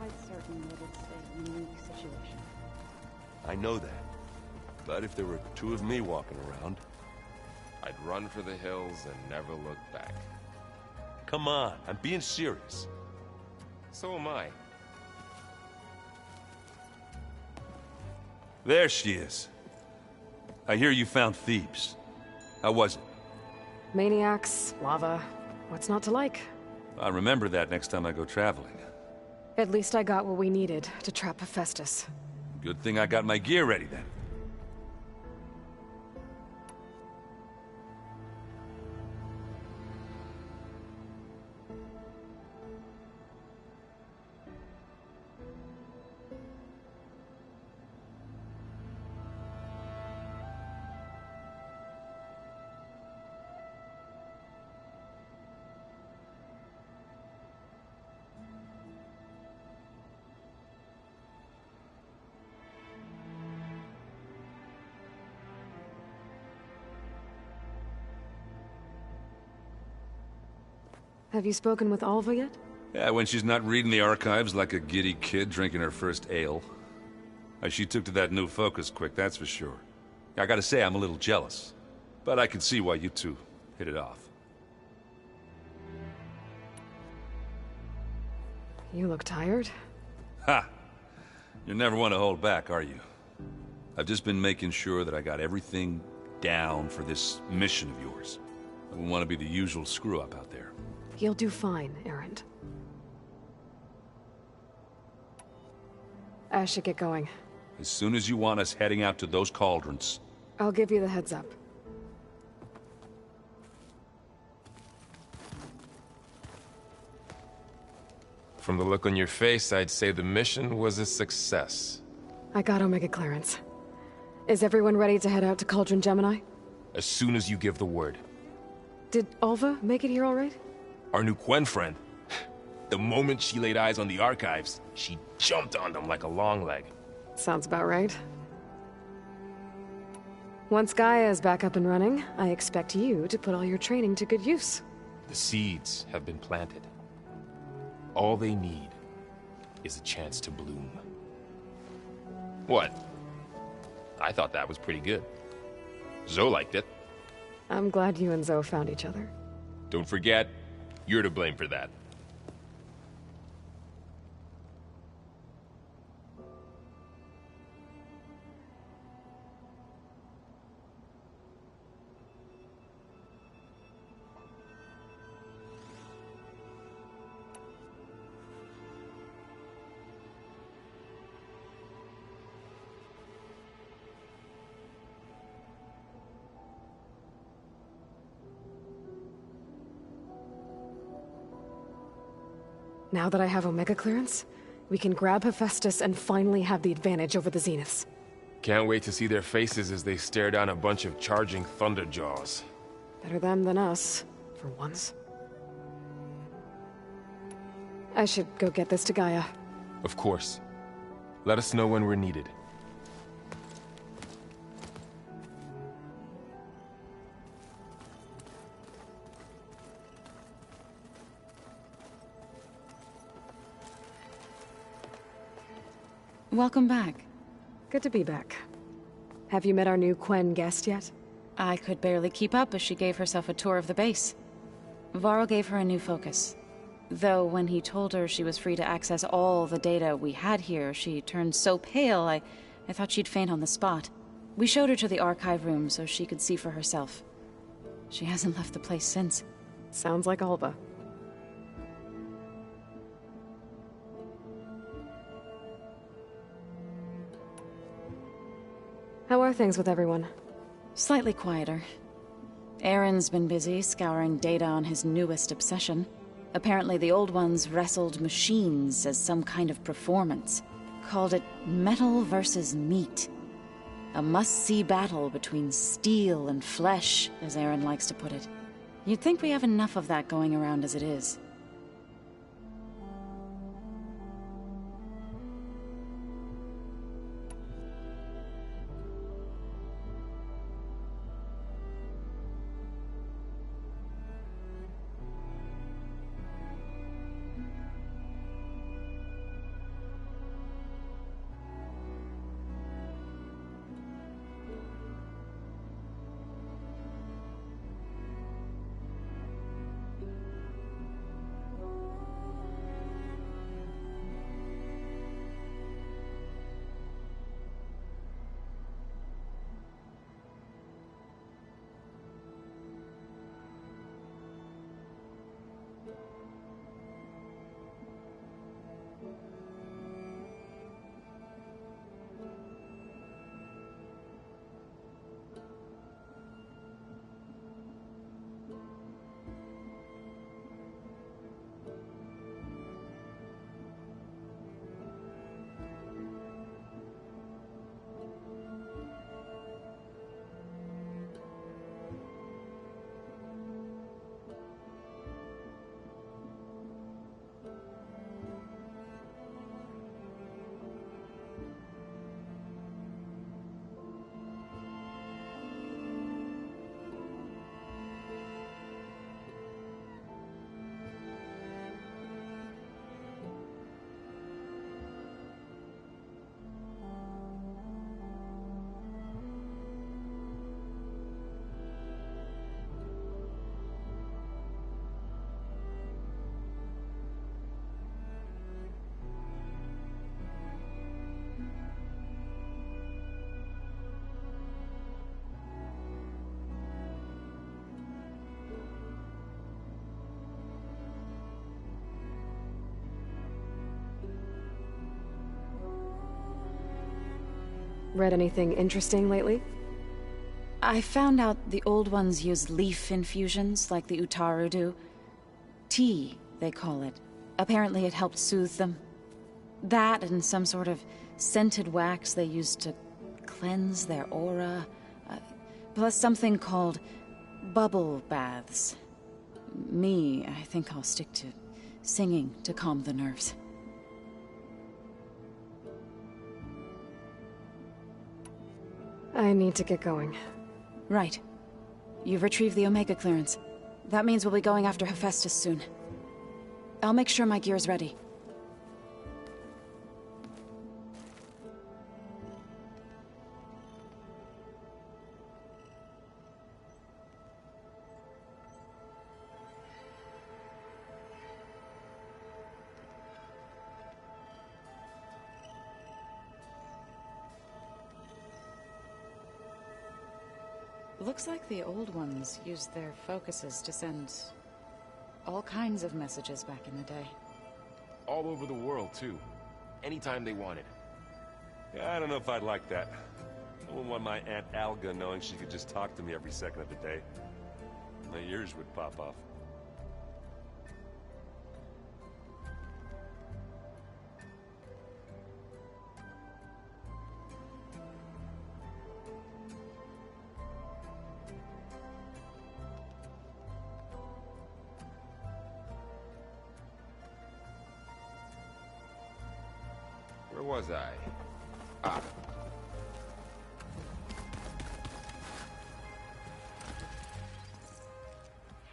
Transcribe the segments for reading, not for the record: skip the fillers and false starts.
quite certain that it's a unique situation. I know that. But if there were two of me walking around... I'd run for the hills and never look back. Come on, I'm being serious. So am I. There she is. I hear you found Thebes. How was it? Maniacs, lava. What's not to like? I'll remember that next time I go traveling. At least I got what we needed to trap Hephaestus. Good thing I got my gear ready then. Have you spoken with Alva yet? Yeah, when she's not reading the archives like a giddy kid drinking her first ale. She took to that new focus quick, that's for sure. I gotta say, I'm a little jealous. But I can see why you two hit it off. You look tired. Ha! You never want to hold back, are you? I've just been making sure that I got everything down for this mission of yours. I wouldn't want to be the usual screw-up out there. You'll do fine, Erend. I should get going. As soon as you want us heading out to those cauldrons. I'll give you the heads up. From the look on your face, I'd say the mission was a success. I got Omega clearance. Is everyone ready to head out to Cauldron Gemini? As soon as you give the word. Did Alva make it here all right? Our new Quen friend. The moment she laid eyes on the archives, she jumped on them like a long leg. Sounds about right. Once Gaia is back up and running, I expect you to put all your training to good use. The seeds have been planted. All they need is a chance to bloom. What? I thought that was pretty good. Zoe liked it. I'm glad you and Zoe found each other. Don't forget, you're to blame for that. Now that I have Omega clearance, we can grab Hephaestus and finally have the advantage over the Zeniths. Can't wait to see their faces as they stare down a bunch of charging Thunderjaws. Better them than us, for once. I should go get this to Gaia. Of course. Let us know when we're needed. Welcome back. Good to be back. Have you met our new Quen guest yet? I could barely keep up as she gave herself a tour of the base. Varl gave her a new focus. Though when he told her she was free to access all the data we had here, she turned so pale I thought she'd faint on the spot. We showed her to the archive room so she could see for herself. She hasn't left the place since. Sounds like Alva. How are things with everyone? Slightly quieter. Aaron's been busy scouring data on his newest obsession. Apparently the old ones wrestled machines as some kind of performance. Called it metal versus meat. A must-see battle between steel and flesh, as Aaron likes to put it. You'd think we have enough of that going around as it is. Read anything interesting lately? I found out the old ones use leaf infusions like the Utaru do. Tea, they call it. Apparently it helped soothe them. That and some sort of scented wax they used to cleanse their aura. Plus something called bubble baths. I think I'll stick to singing to calm the nerves. I need to get going. Right. You've retrieved the Omega clearance. That means we'll be going after Hephaestus soon. I'll make sure my gear's ready. Looks like the old ones used their focuses to send all kinds of messages back in the day. All over the world, too. Anytime they wanted. Yeah, I don't know if I'd like that. I wouldn't want my Aunt Alga knowing she could just talk to me every second of the day. My ears would pop off. Where was I? Ah.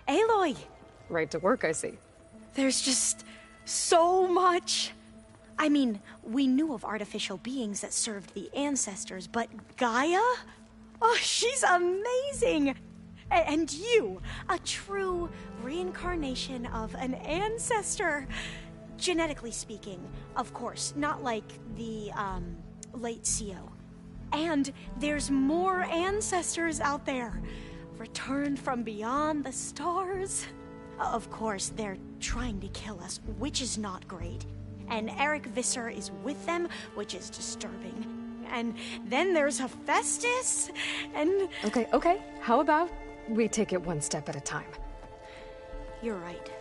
Aloy! Right to work, I see. There's just so much. I mean, we knew of artificial beings that served the ancestors, but Gaia? Oh, she's amazing! And you, a true reincarnation of an ancestor. Genetically speaking, of course, not like the, late CO. And there's more ancestors out there, returned from beyond the stars. Of course, they're trying to kill us, which is not great. And Eric Visser is with them, which is disturbing. And then there's Hephaestus, and... Okay. How about we take it one step at a time? You're right.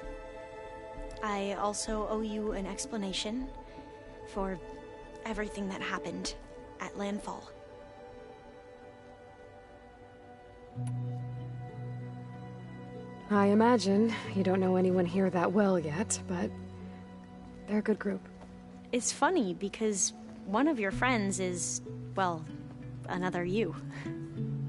I also owe you an explanation for everything that happened at Landfall. I imagine you don't know anyone here that well yet, but they're a good group. It's funny because one of your friends is, well, another you.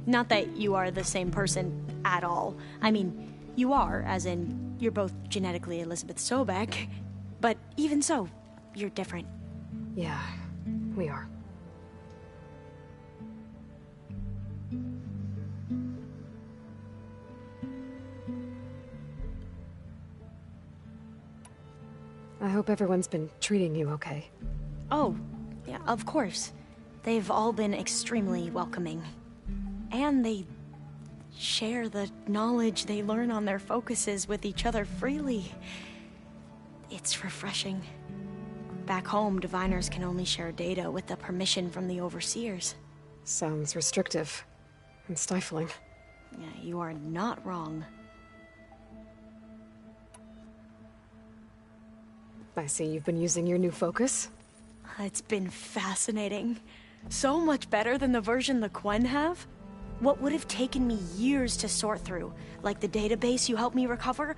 Not that you are the same person at all. I mean, you are, as in, you're both genetically Elizabeth Sobek, but even so, you're different. Yeah, we are. I hope everyone's been treating you okay. Oh, yeah, of course. They've all been extremely welcoming. And they share the knowledge they learn on their focuses with each other freely. It's refreshing. Back home, diviners can only share data with the permission from the overseers. Sounds restrictive and stifling. Yeah, you are not wrong. I see you've been using your new focus. It's been fascinating. So much better than the version the Quen have. What would have taken me years to sort through, like the database you helped me recover,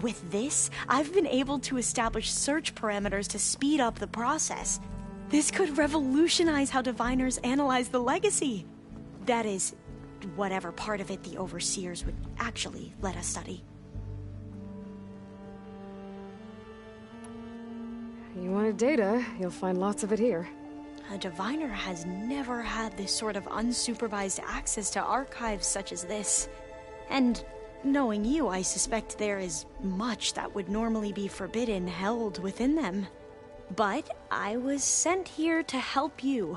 with this, I've been able to establish search parameters to speed up the process. This could revolutionize how diviners analyze the legacy. That is, whatever part of it the overseers would actually let us study. You wanted data, you'll find lots of it here. A diviner has never had this sort of unsupervised access to archives such as this. And knowing you, I suspect there is much that would normally be forbidden held within them. But I was sent here to help you.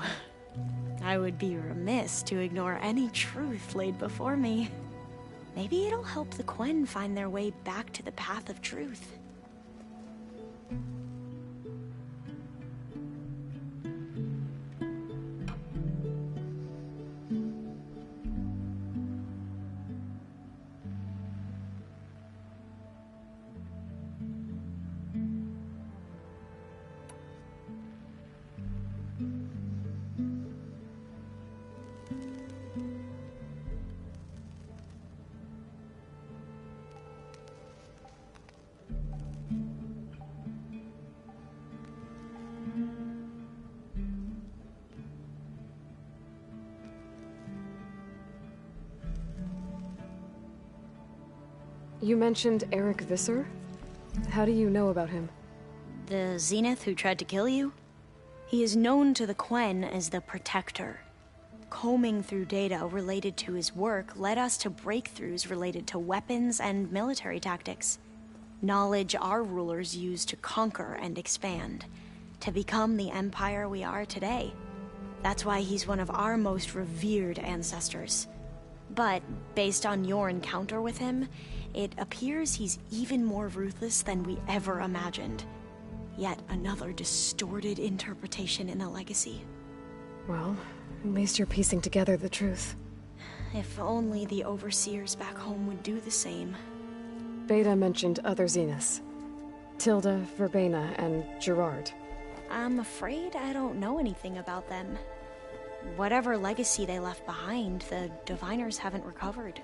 I would be remiss to ignore any truth laid before me. Maybe it'll help the Quen find their way back to the path of truth. You mentioned Eric Visser? How do you know about him? The Zenith who tried to kill you? He is known to the Quen as the Protector. Combing through data related to his work led us to breakthroughs related to weapons and military tactics. Knowledge our rulers used to conquer and expand, to become the empire we are today. That's why he's one of our most revered ancestors. But, based on your encounter with him, it appears he's even more ruthless than we ever imagined. Yet another distorted interpretation in the legacy. Well, at least you're piecing together the truth. If only the overseers back home would do the same. Beta mentioned other Zeniths. Tilda, Verbena, and Gerard. I'm afraid I don't know anything about them. Whatever legacy they left behind, the Diviners haven't recovered.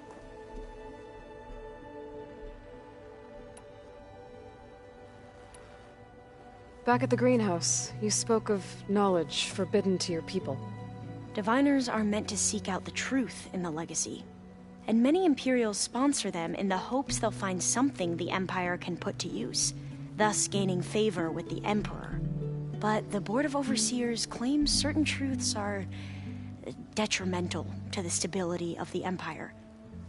Back at the greenhouse, you spoke of knowledge forbidden to your people. Diviners are meant to seek out the truth in the legacy, and many Imperials sponsor them in the hopes they'll find something the Empire can put to use, thus gaining favor with the Emperor. But the Board of Overseers claims certain truths are detrimental to the stability of the Empire,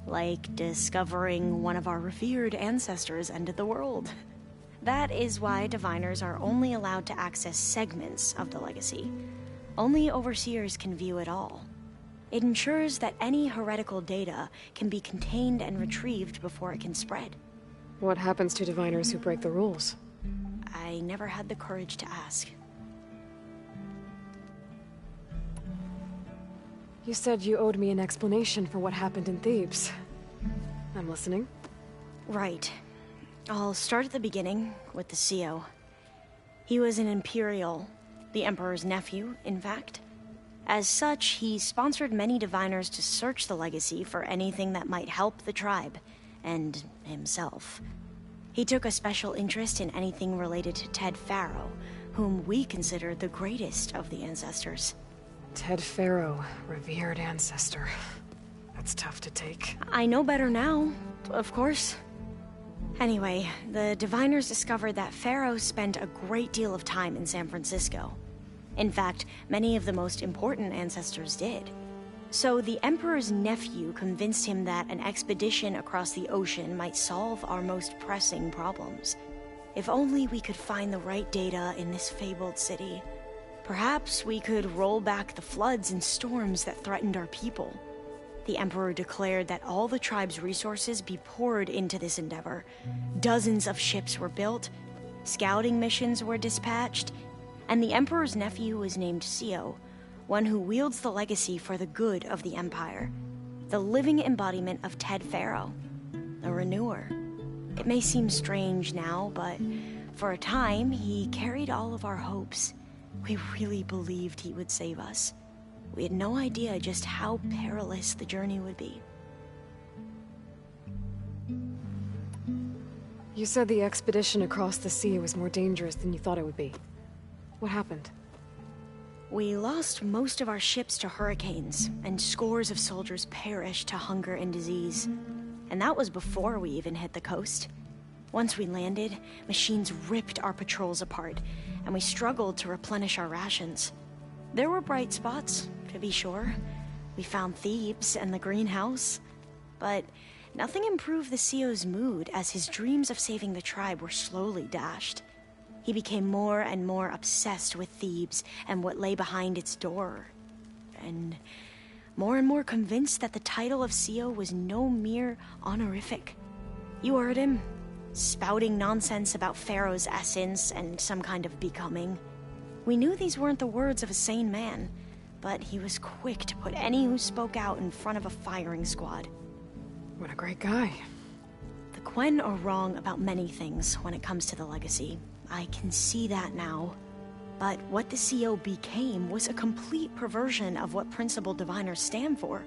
like discovering one of our revered ancestors ended the world. That is why Diviners are only allowed to access segments of the legacy. Only Overseers can view it all. It ensures that any heretical data can be contained and retrieved before it can spread. What happens to Diviners who break the rules? I never had the courage to ask. You said you owed me an explanation for what happened in Thebes. I'm listening. Right. I'll start at the beginning, with the CEO. He was an Imperial, the Emperor's nephew, in fact. As such, he sponsored many Diviners to search the legacy for anything that might help the tribe, and himself. He took a special interest in anything related to Ted Faro, whom we consider the greatest of the ancestors. Ted Faro, revered ancestor. That's tough to take. I know better now, of course. Anyway, the Diviners discovered that Faro spent a great deal of time in San Francisco. In fact, many of the most important ancestors did. So the Emperor's nephew convinced him that an expedition across the ocean might solve our most pressing problems. If only we could find the right data in this fabled city. Perhaps we could roll back the floods and storms that threatened our people. The Emperor declared that all the tribe's resources be poured into this endeavor. Dozens of ships were built, scouting missions were dispatched, and the Emperor's nephew was named CEO, one who wields the legacy for the good of the Empire. The living embodiment of Ted Faro, the Renewer. It may seem strange now, but for a time, he carried all of our hopes. We really believed he would save us. We had no idea just how perilous the journey would be. You said the expedition across the sea was more dangerous than you thought it would be. What happened? We lost most of our ships to hurricanes, and scores of soldiers perished to hunger and disease. And that was before we even hit the coast. Once we landed, machines ripped our patrols apart, and we struggled to replenish our rations. There were bright spots, to be sure. We found Thebes and the greenhouse. But nothing improved the CEO's mood as his dreams of saving the tribe were slowly dashed. He became more and more obsessed with Thebes and what lay behind its door. And more convinced that the title of CEO was no mere honorific. You heard him, spouting nonsense about Pharaoh's essence and some kind of becoming. We knew these weren't the words of a sane man, but he was quick to put any who spoke out in front of a firing squad. What a great guy. The Quen are wrong about many things when it comes to the legacy. I can see that now. But what the CEO became was a complete perversion of what Principal Diviners stand for.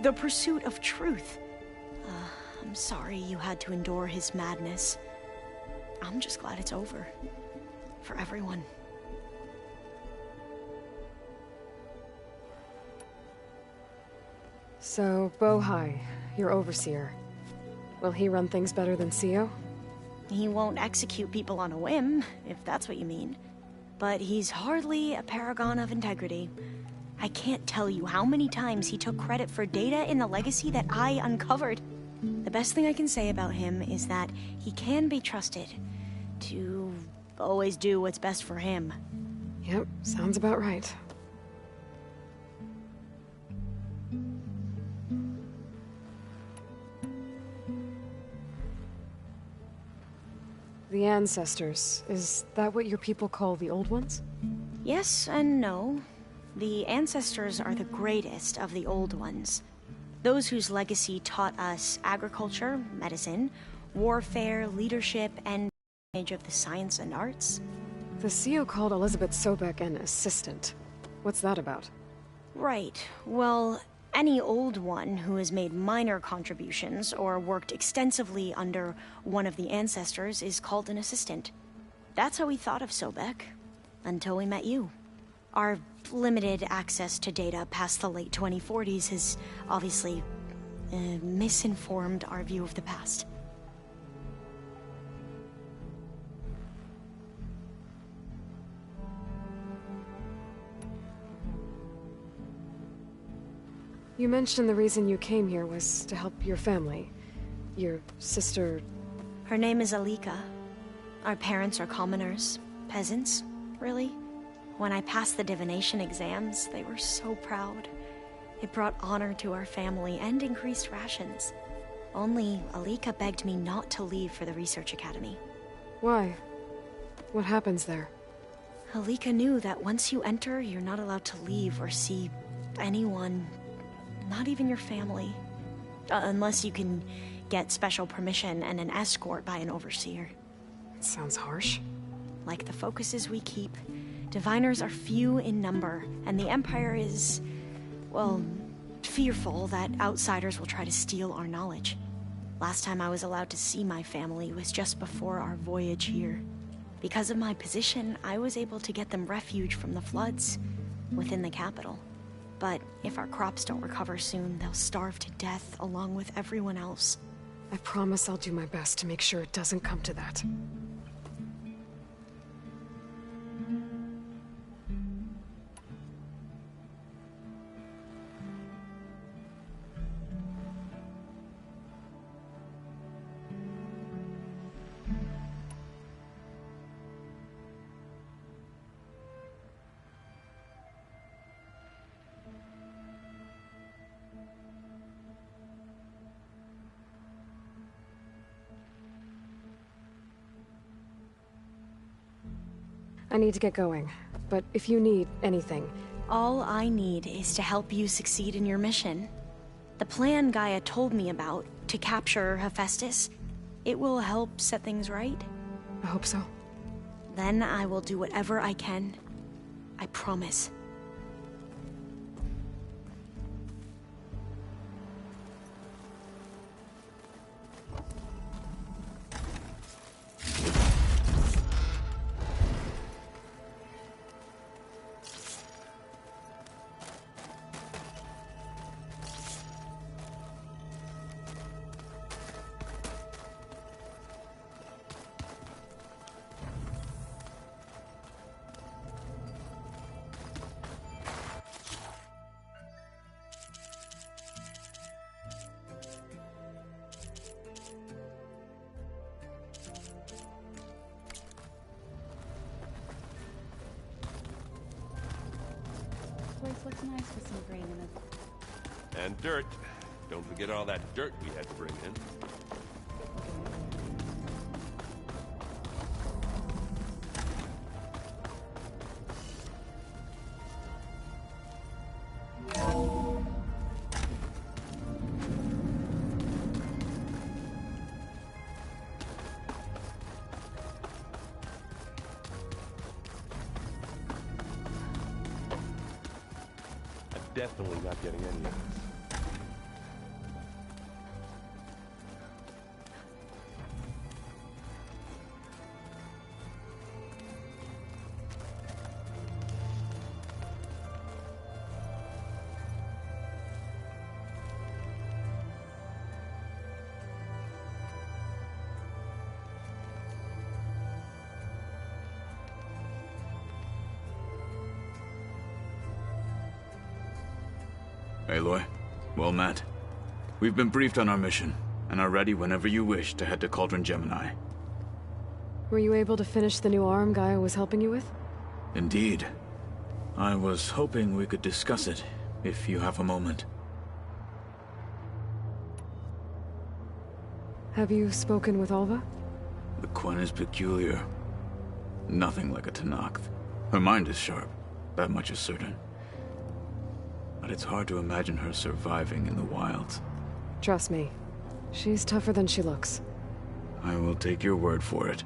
The pursuit of truth. I'm sorry you had to endure his madness. I'm just glad it's over. For everyone. So, Bohai, your overseer. Will he run things better than Sio? He won't execute people on a whim, if that's what you mean. But he's hardly a paragon of integrity. I can't tell you how many times he took credit for data in the legacy that I uncovered. The best thing I can say about him is that he can be trusted to always do what's best for him. Yep, sounds about right. The Ancestors, is that what your people call the Old Ones? Yes and no. The Ancestors are the greatest of the Old Ones. Those whose legacy taught us agriculture, medicine, warfare, leadership, and knowledge of the science and arts. The CEO called Elizabeth Sobek an assistant. What's that about? Right. Well, any Old One who has made minor contributions or worked extensively under one of the Ancestors is called an assistant. That's how we thought of Sobek, until we met you. Our limited access to data past the late 2040s has obviously misinformed our view of the past. You mentioned the reason you came here was to help your family. Your sister... Her name is Alika. Our parents are commoners. Peasants, really. When I passed the divination exams, they were so proud. It brought honor to our family and increased rations. Only Alika begged me not to leave for the research academy. Why? What happens there? Alika knew that once you enter, you're not allowed to leave or see anyone, not even your family. Unless you can get special permission and an escort by an overseer. It sounds harsh. Like the focuses we keep, diviners are few in number, and the Empire is, well, fearful that outsiders will try to steal our knowledge. Last time I was allowed to see my family was just before our voyage here. Because of my position, I was able to get them refuge from the floods within the capital. But if our crops don't recover soon, they'll starve to death along with everyone else. I promise I'll do my best to make sure it doesn't come to that. I need to get going, but if you need anything... All I need is to help you succeed in your mission. The plan Gaia told me about, to capture Hephaestus, it will help set things right. I hope so. Then I will do whatever I can. I promise. Place looks nice with some green in it. And dirt. Don't forget all that dirt we had to bring in. Definitely not getting any of this. Aloy, well met. We've been briefed on our mission, and are ready whenever you wish to head to Cauldron Gemini. Were you able to finish the new arm Gaia was helping you with? Indeed. I was hoping we could discuss it, if you have a moment. Have you spoken with Alva? The Quen is peculiar. Nothing like a Tenakth. Her mind is sharp, that much is certain. But it's hard to imagine her surviving in the wilds. Trust me, she's tougher than she looks. I will take your word for it.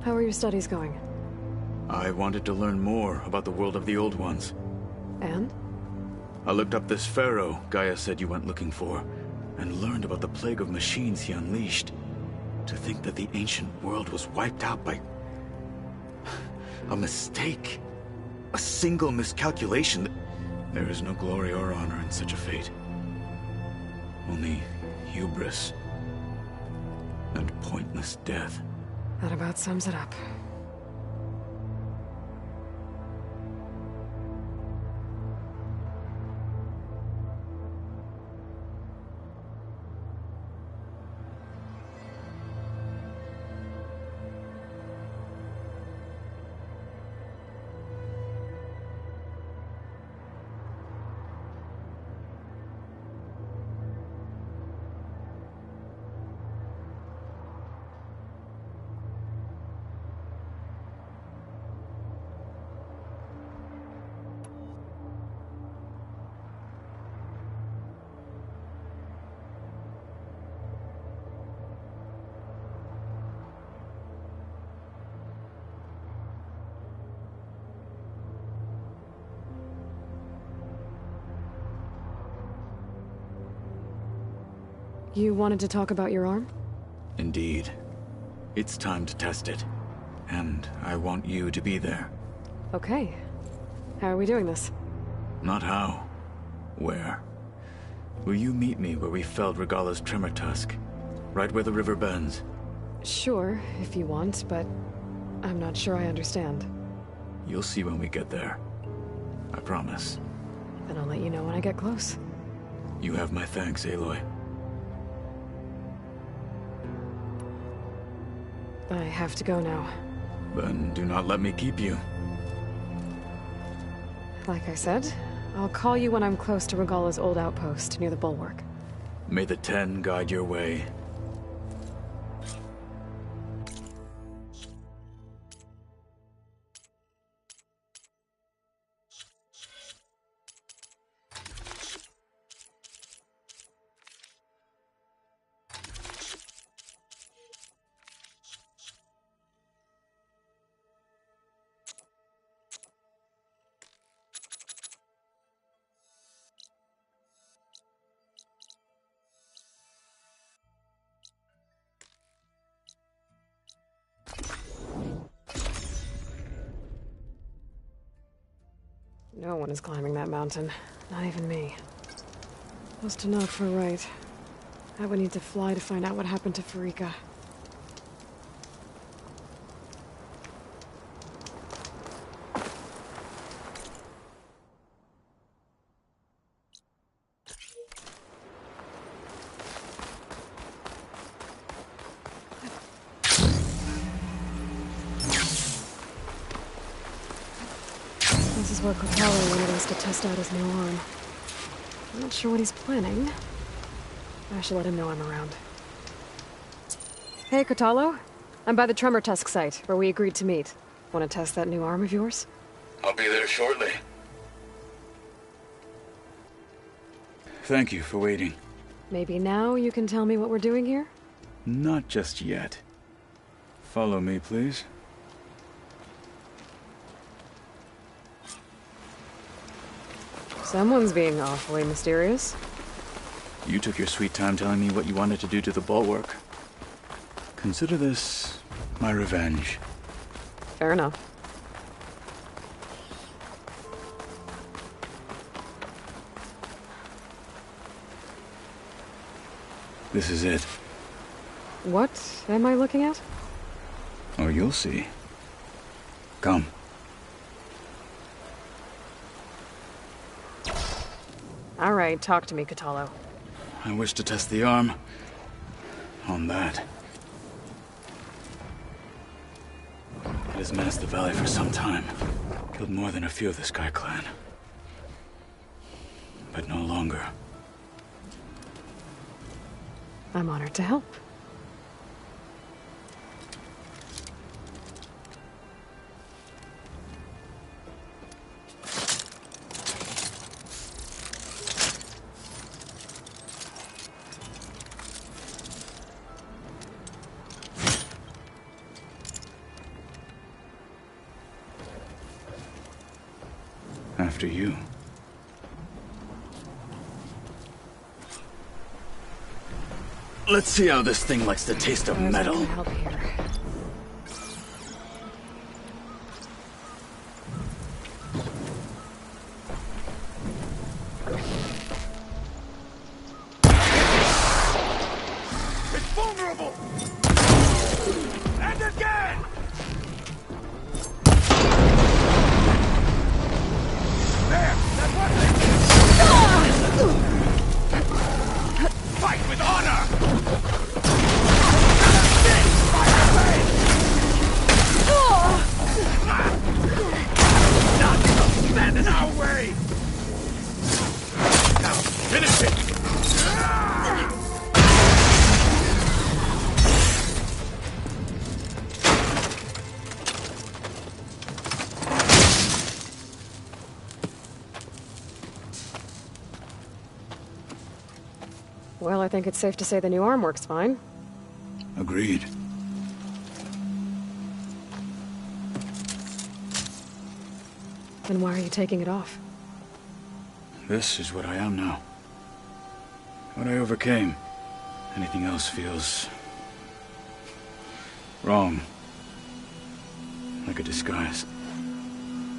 How are your studies going? I wanted to learn more about the world of the Old Ones. And? I looked up this pharaoh Gaia said you went looking for, and learned about the plague of machines he unleashed. To think that the ancient world was wiped out by... a mistake. A single miscalculation. There is no glory or honor in such a fate. Only hubris and pointless death. That about sums it up. You wanted to talk about your arm? Indeed. It's time to test it. And I want you to be there. Okay. How are we doing this? Not how. Where. Will you meet me where we felled Regalla's Tremor Tusk? Right where the river bends? Sure, if you want, but I'm not sure I understand. You'll see when we get there. I promise. Then I'll let you know when I get close. You have my thanks, Aloy. I have to go now. Then do not let me keep you. Like I said, I'll call you when I'm close to Regalla's old outpost near the bulwark. May the Ten guide your way. No one is climbing that mountain. Not even me. Close to knock for right. I would need to fly to find out what happened to Farika. This is where Kotallo wanted us to test out his new arm. I'm not sure what he's planning. I should let him know I'm around. Hey, Kotallo. I'm by the Tremor Tusk site, where we agreed to meet. Want to test that new arm of yours? I'll be there shortly. Thank you for waiting. Maybe now you can tell me what we're doing here? Not just yet. Follow me, please. Someone's being awfully mysterious. You took your sweet time telling me what you wanted to do to the bulwark. Consider this my revenge. Fair enough. This is it. What am I looking at? Oh, you'll see. Come. Alright, talk to me, Kotallo. I wish to test the arm on that. It has menaced the valley for some time. Killed more than a few of the Sky Clan. But no longer. I'm honored to help. After you. Let's see how this thing likes the taste of metal. I can help here. It's vulnerable! And again! There! That was it! Fight with honor! Stand in our way! Now, finish it! Well, I think it's safe to say the new arm works fine. Agreed. Then why are you taking it off? This is what I am now. What I overcame. Anything else feels... wrong. Like a disguise.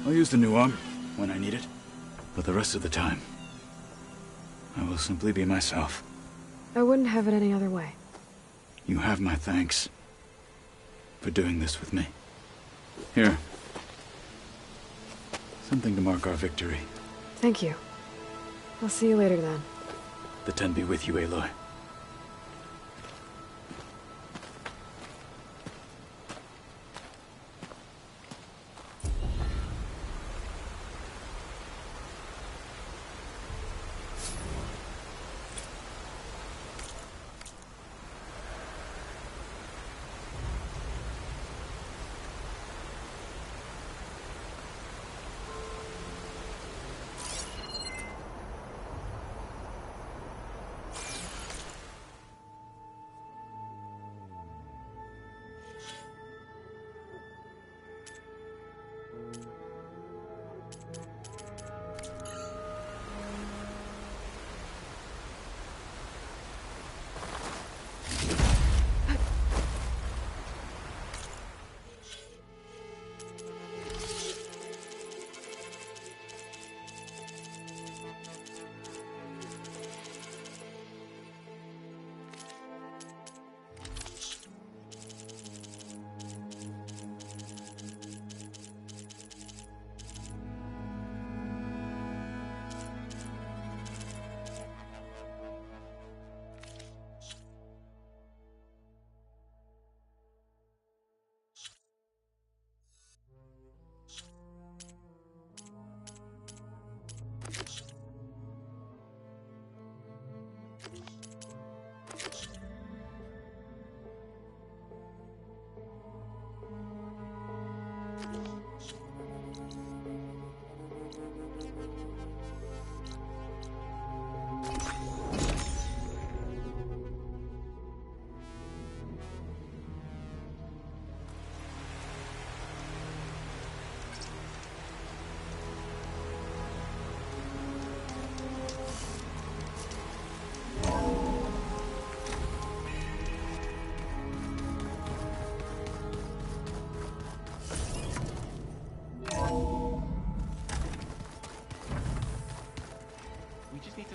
I'll use the new arm when I need it. But the rest of the time, I will simply be myself. I wouldn't have it any other way. You have my thanks for doing this with me. Here. Something to mark our victory. Thank you. I'll see you later then. The Ten be with you, Aloy.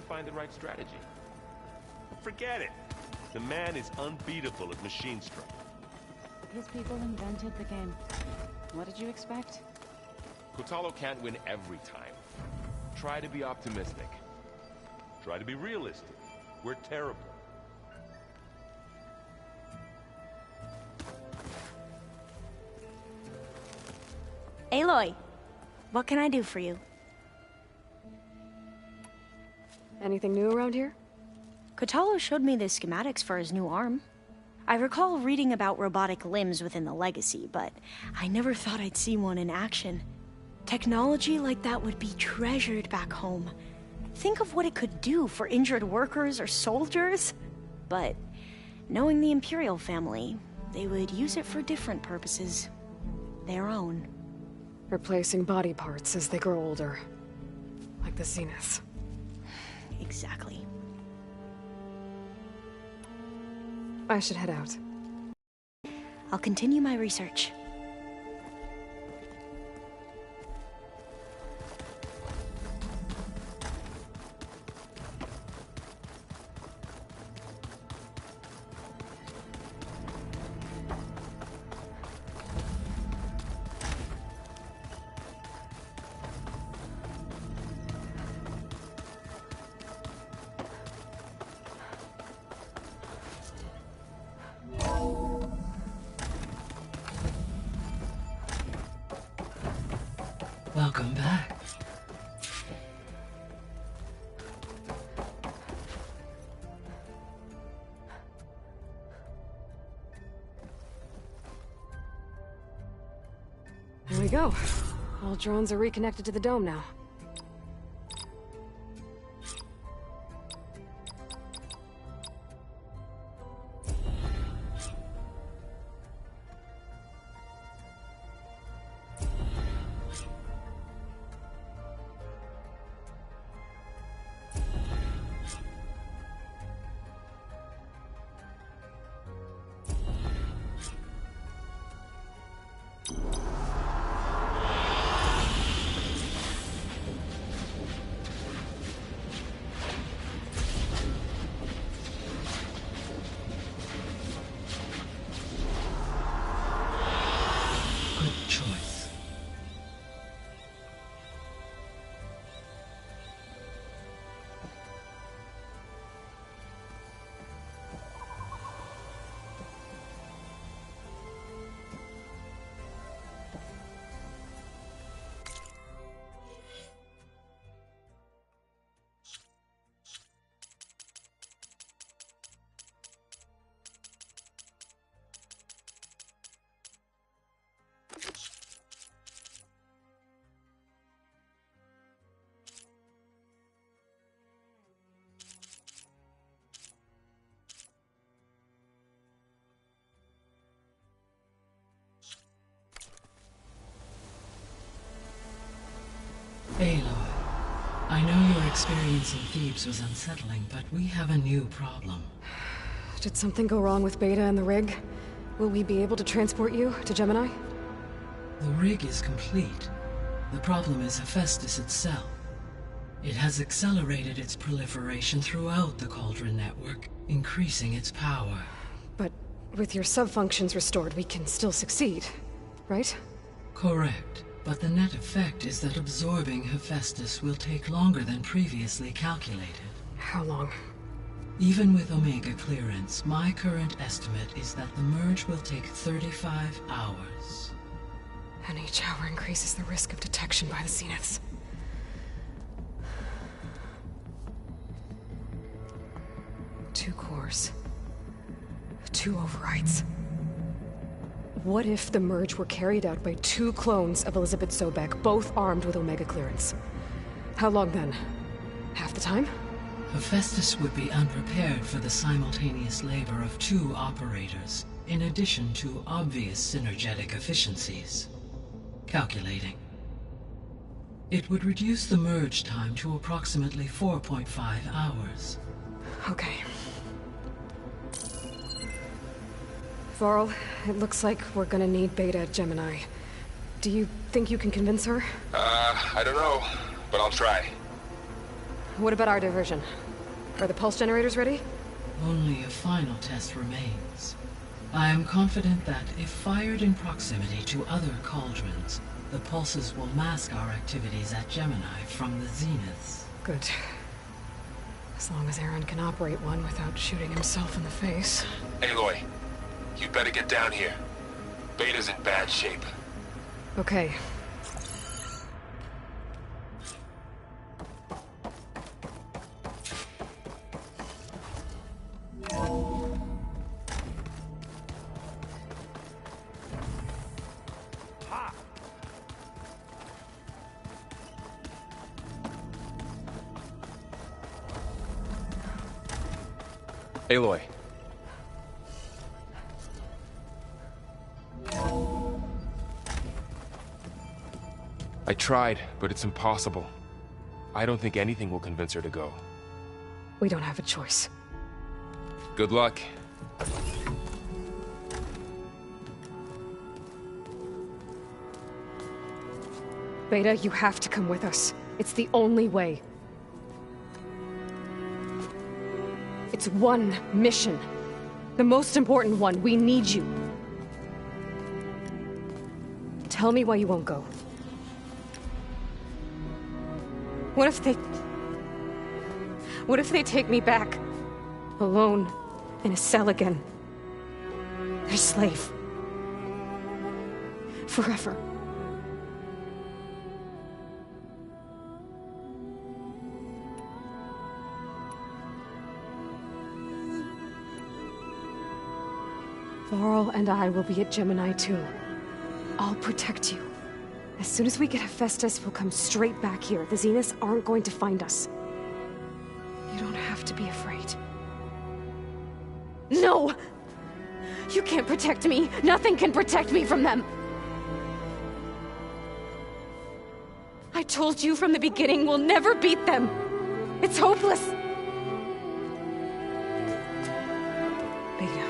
Find the right strategy. Forget it. The man is unbeatable at machine strike. His people invented the game. What did you expect? Kotallo can't win every time. Try to be optimistic. Try to be realistic. We're terrible. Aloy, what can I do for you? Anything new around here? Kotallo showed me the schematics for his new arm. I recall reading about robotic limbs within the Legacy, but I never thought I'd see one in action. Technology like that would be treasured back home. Think of what it could do for injured workers or soldiers. But knowing the Imperial family, they would use it for different purposes. Their own. Replacing body parts as they grow older. Like the Zeniths. Exactly. I should head out. I'll continue my research. Welcome back. There we go. All drones are reconnected to the dome now. Aloy, I know your experience in Thebes was unsettling, but we have a new problem. Did something go wrong with Beta and the rig? Will we be able to transport you to Gemini? The rig is complete. The problem is Hephaestus itself. It has accelerated its proliferation throughout the Cauldron network, increasing its power. But with your sub-functions restored, we can still succeed, right? Correct. But the net effect is that absorbing Hephaestus will take longer than previously calculated. How long? Even with Omega clearance, my current estimate is that the merge will take 35 hours. And each hour increases the risk of detection by the Zeniths. Two cores. Two overrides. What if the merge were carried out by two clones of Elizabeth Sobek, both armed with Omega clearance? How long then? Half the time? Hephaestus would be unprepared for the simultaneous labor of two operators, in addition to obvious synergetic efficiencies. Calculating. It would reduce the merge time to approximately 4.5 hours. Okay. Varl, it looks like we're gonna need Beta at Gemini. Do you think you can convince her? I don't know, but I'll try. What about our diversion? Are the pulse generators ready? Only a final test remains. I am confident that if fired in proximity to other cauldrons, the pulses will mask our activities at Gemini from the Zeniths. Good. As long as Aaron can operate one without shooting himself in the face. Aloy, you better get down here. Beta's in bad shape. Okay. Aloy. I tried, but it's impossible. I don't think anything will convince her to go. We don't have a choice. Good luck. Beta, you have to come with us. It's the only way. It's one mission. The most important one. We need you. Tell me why you won't go. What if they take me back? Alone, in a cell again. Their slave. Forever. Varl and I will be at Gemini too. I'll protect you. As soon as we get Hephaestus, we'll come straight back here. The Zeniths aren't going to find us. You don't have to be afraid. No! You can't protect me. Nothing can protect me from them. I told you from the beginning we'll never beat them. It's hopeless. Beta.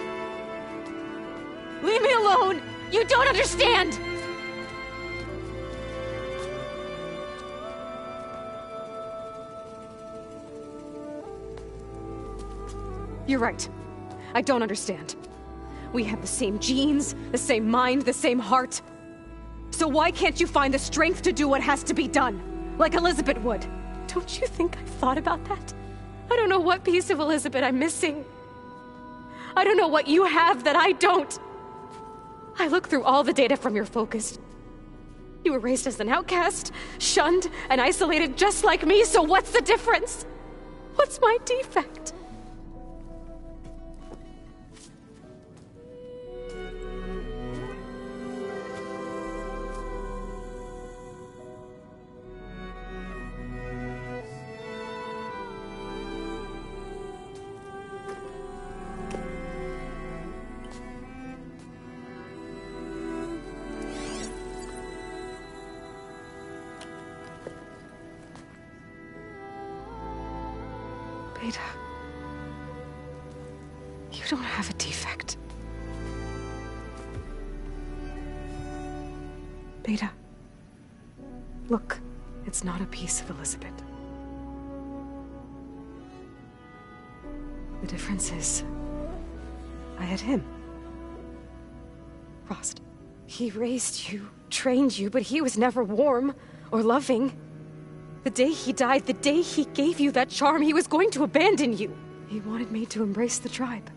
Leave me alone! You don't understand! You're right. I don't understand. We have the same genes, the same mind, the same heart. So why can't you find the strength to do what has to be done? Like Elizabeth would. Don't you think I've thought about that? I don't know what piece of Elizabeth I'm missing. I don't know what you have that I don't. I look through all the data from your focus. You were raised as an outcast, shunned, and isolated just like me, so what's the difference? What's my defect? Beta, you don't have a defect. Beta, look, it's not a piece of Elizabeth. The difference is, I had him. Frost. He raised you, trained you, but he was never warm or loving. The day he died, the day he gave you that charm, he was going to abandon you. He wanted me to embrace the tribe.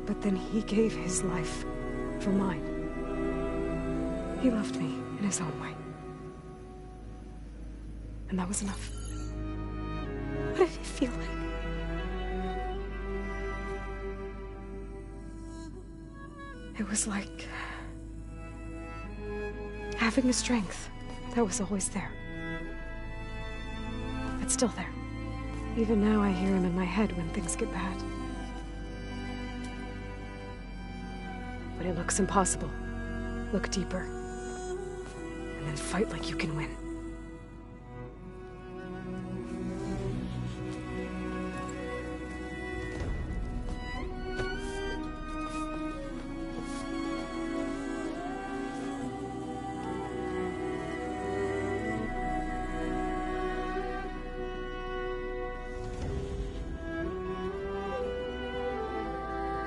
But then he gave his life for mine. He loved me in his own way. And that was enough. What did it feel like? It was like having a strength that was always there. It's still there. Even now I hear him in my head when things get bad. But it looks impossible. Look deeper. And then fight like you can win.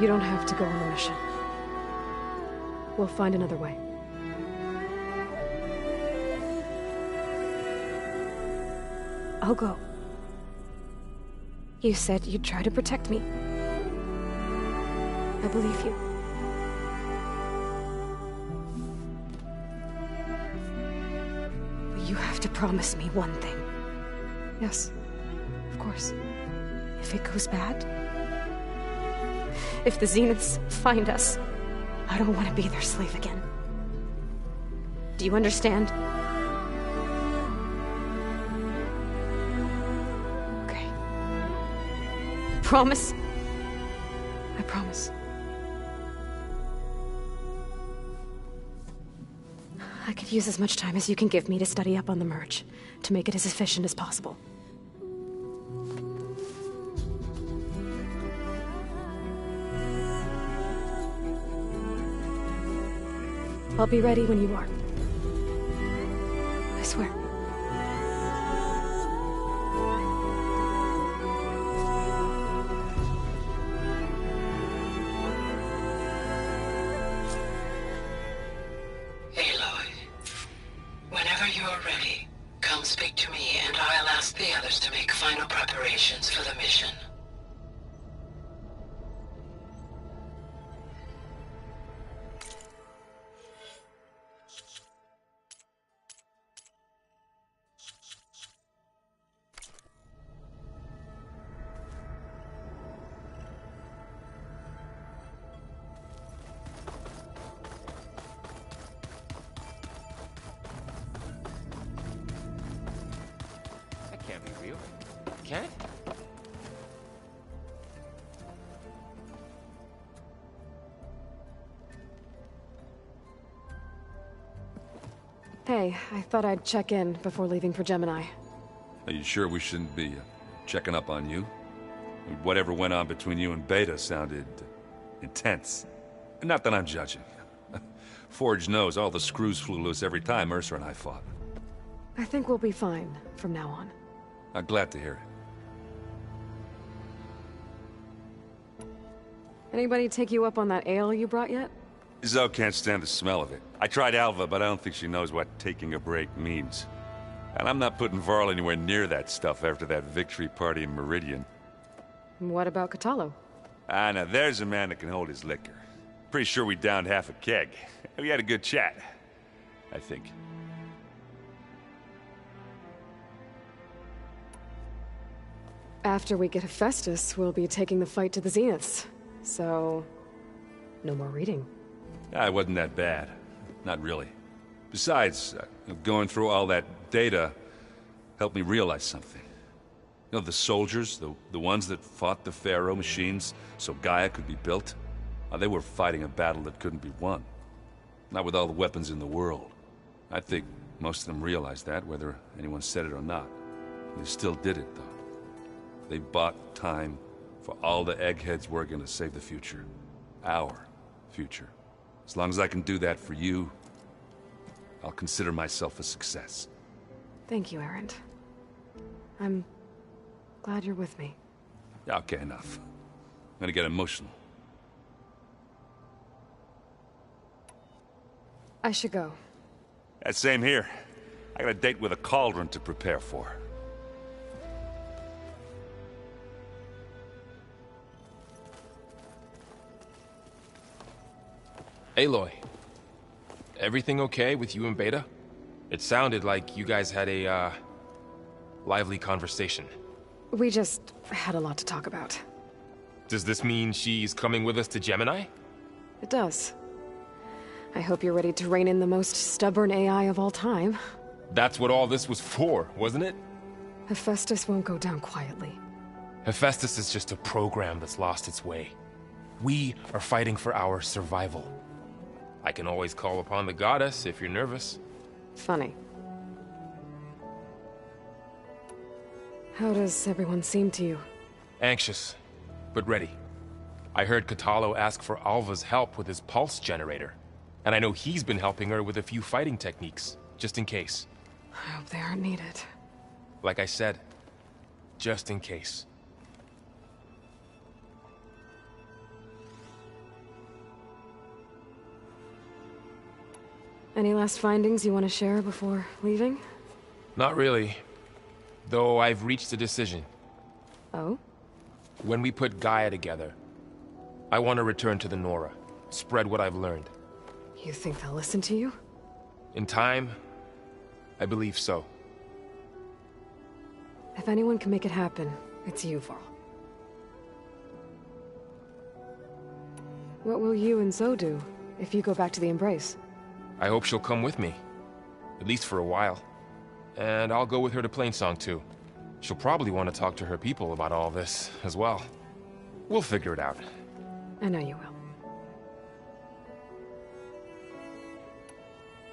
You don't have to go on the mission. We'll find another way. I'll go. You said you'd try to protect me. I believe you. But you have to promise me one thing. Yes, of course. If it goes bad, if the Zeniths find us, I don't want to be their slave again. Do you understand? Okay. Promise? I promise. I could use as much time as you can give me to study up on the merge, to make it as efficient as possible. I'll be ready when you are. I swear. Aloy, whenever you are ready, come speak to me and I'll ask the others to make final preparations for the mission. Can it? Hey, I thought I'd check in before leaving for Gemini. Are you sure we shouldn't be checking up on you? Whatever went on between you and Beta sounded intense. Not that I'm judging. Forge knows all the screws flew loose every time Mercer and I fought. I think we'll be fine from now on. I'm glad to hear it. Anybody take you up on that ale you brought yet? Zoe can't stand the smell of it. I tried Alva, but I don't think she knows what taking a break means. And I'm not putting Varl anywhere near that stuff after that victory party in Meridian. What about Kotallo? Ah, now there's a man that can hold his liquor. Pretty sure we downed half a keg. We had a good chat, I think. After we get Hephaestus, we'll be taking the fight to the Zeniths. So, no more reading. Ah, it wasn't that bad. Not really. Besides, going through all that data helped me realize something. You know, the soldiers, the ones that fought the Pharaoh machines so Gaia could be built, they were fighting a battle that couldn't be won. Not with all the weapons in the world. I think most of them realized that, whether anyone said it or not. They still did it, though. They bought time for all the eggheads working to save the future. Our future. As long as I can do that for you, I'll consider myself a success. Thank you, Erend. I'm glad you're with me. Okay, enough. I'm gonna get emotional. I should go. Same here. I got a date with a cauldron to prepare for. Aloy, everything okay with you and Beta? It sounded like you guys had a, lively conversation. We just had a lot to talk about. Does this mean she's coming with us to Gemini? It does. I hope you're ready to rein in the most stubborn AI of all time. That's what all this was for, wasn't it? Hephaestus won't go down quietly. Hephaestus is just a program that's lost its way. We are fighting for our survival. I can always call upon the goddess if you're nervous. Funny. How does everyone seem to you? Anxious, but ready. I heard Kotallo ask for Alva's help with his pulse generator. And I know he's been helping her with a few fighting techniques, just in case. I hope they aren't needed. Like I said, just in case. Any last findings you want to share before leaving? Not really. Though I've reached a decision. Oh? When we put Gaia together, I want to return to the Nora, spread what I've learned. You think they'll listen to you? In time, I believe so. If anyone can make it happen, it's you, Varl. What will you and Zoe do if you go back to the Embrace? I hope she'll come with me. At least for a while. And I'll go with her to Plainsong too. She'll probably want to talk to her people about all this as well. We'll figure it out. I know you will.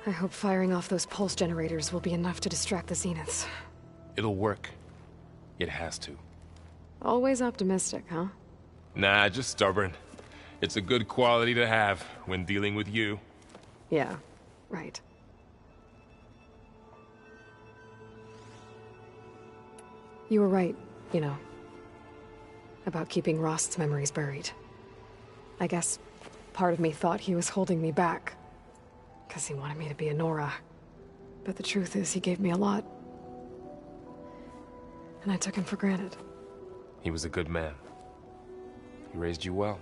I hope firing off those pulse generators will be enough to distract the Zeniths. It'll work. It has to. Always optimistic, huh? Nah, just stubborn. It's a good quality to have when dealing with you. Yeah, right. You were right, you know, about keeping Rost's memories buried. I guess part of me thought he was holding me back, because he wanted me to be a Nora. But the truth is, he gave me a lot. And I took him for granted. He was a good man. He raised you well.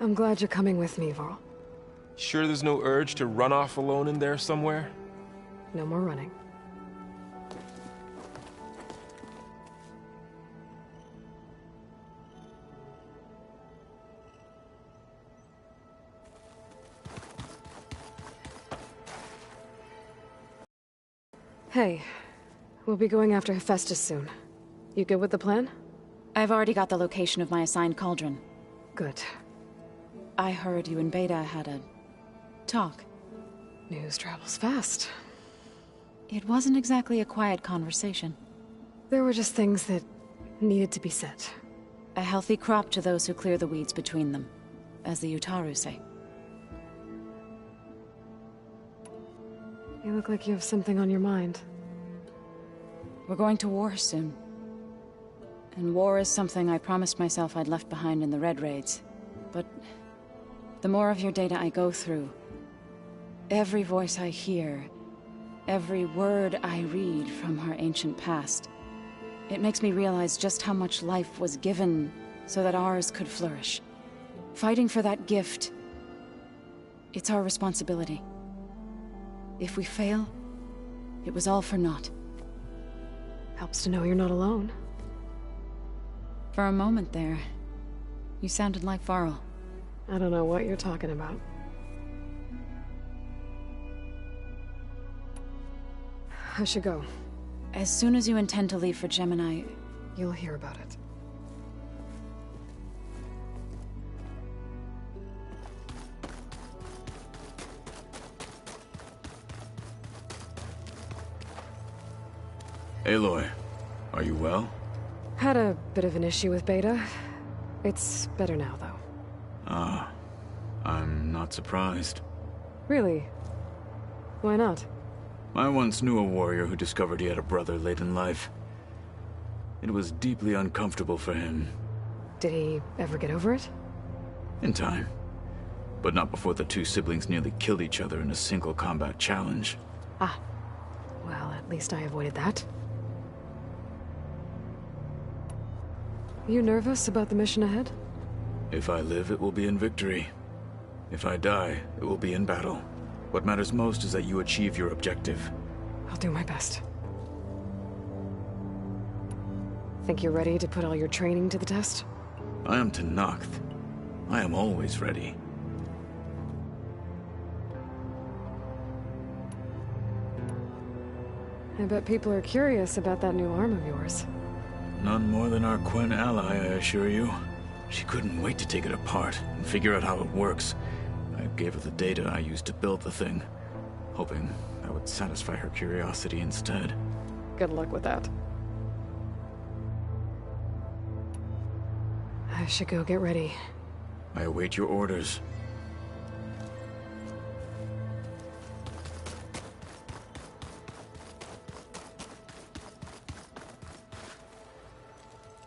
I'm glad you're coming with me, Varl. Sure there's no urge to run off alone in there somewhere? No more running. Hey, we'll be going after Hephaestus soon. You good with the plan? I've already got the location of my assigned cauldron. Good. I heard you and Beta had a talk. News travels fast. It wasn't exactly a quiet conversation. There were just things that needed to be said. A healthy crop to those who clear the weeds between them, as the Utaru say. You look like you have something on your mind. We're going to war soon. And war is something I promised myself I'd left behind in the Red Raids. But the more of your data I go through, every voice I hear, every word I read from her ancient past, it makes me realize just how much life was given so that ours could flourish. Fighting for that gift, it's our responsibility. If we fail, it was all for naught. Helps to know you're not alone. For a moment there, you sounded like Varl. I don't know what you're talking about. I should go. As soon as you intend to leave for Gemini, you'll hear about it. Aloy, are you well? Had a bit of an issue with Beta. It's better now, though. Ah, I'm not surprised. Really? Why not? I once knew a warrior who discovered he had a brother late in life. It was deeply uncomfortable for him. Did he ever get over it? In time. But not before the two siblings nearly killed each other in a single combat challenge. Ah. Well, at least I avoided that. You nervous about the mission ahead? If I live, it will be in victory. If I die, it will be in battle. What matters most is that you achieve your objective. I'll do my best. Think you're ready to put all your training to the test? I am Tenakth. I am always ready. I bet people are curious about that new arm of yours. None more than our Quen ally, I assure you. She couldn't wait to take it apart and figure out how it works. I gave her the data I used to build the thing, hoping that would satisfy her curiosity instead. Good luck with that. I should go get ready. I await your orders.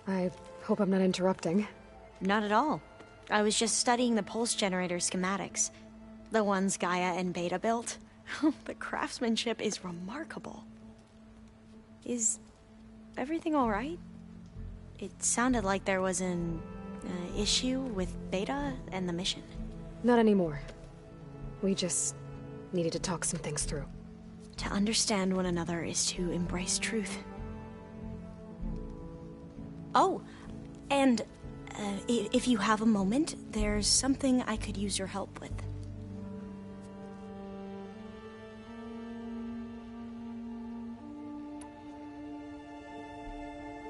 I hope I'm not interrupting. Not at all. I was just studying the pulse generator schematics. The ones Gaia and Beta built. The craftsmanship is remarkable. Is everything alright? It sounded like there was an issue with Beta and the mission. Not anymore. We just needed to talk some things through. To understand one another is to embrace truth. Oh, and if you have a moment, there's something I could use your help with.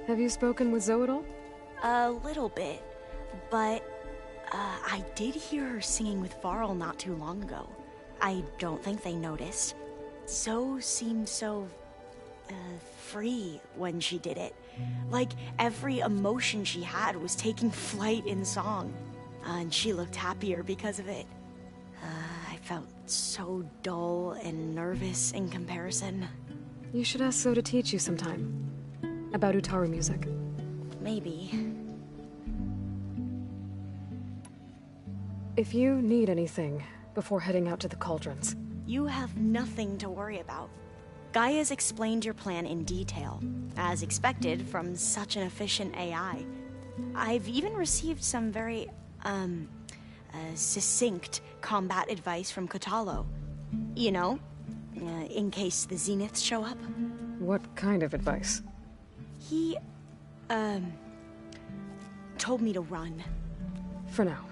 Have you spoken with Zoe at all? A little bit, but I did hear her singing with Varl not too long ago. I don't think they noticed. Zoe seemed so free when she did it. Like every emotion she had was taking flight in song. And she looked happier because of it. I felt so dull and nervous in comparison. You should ask Zoe to teach you sometime. About Utaru music. Maybe. If you need anything before heading out to the Cauldrons. You have nothing to worry about. Gaia's explained your plan in detail, as expected from such an efficient AI. I've even received some very, succinct combat advice from Kotallo. You know, in case the Zeniths show up. What kind of advice? He, told me to run. For now.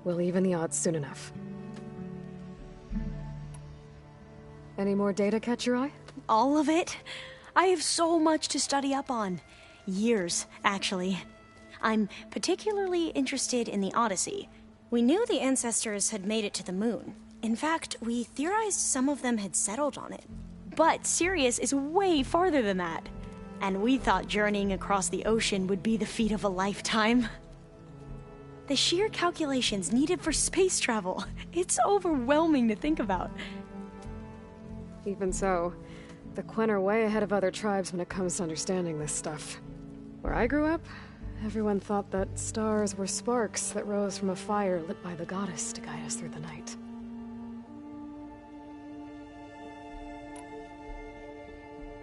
We'll even the odds soon enough. Any more data catch your eye? All of it? I have so much to study up on. Years, actually. I'm particularly interested in the Odyssey. We knew the ancestors had made it to the moon. In fact, we theorized some of them had settled on it. But Sirius is way farther than that. And we thought journeying across the ocean would be the feat of a lifetime. The sheer calculations needed for space travel, it's overwhelming to think about. Even so, the Quen are way ahead of other tribes when it comes to understanding this stuff. Where I grew up, everyone thought that stars were sparks that rose from a fire lit by the goddess to guide us through the night.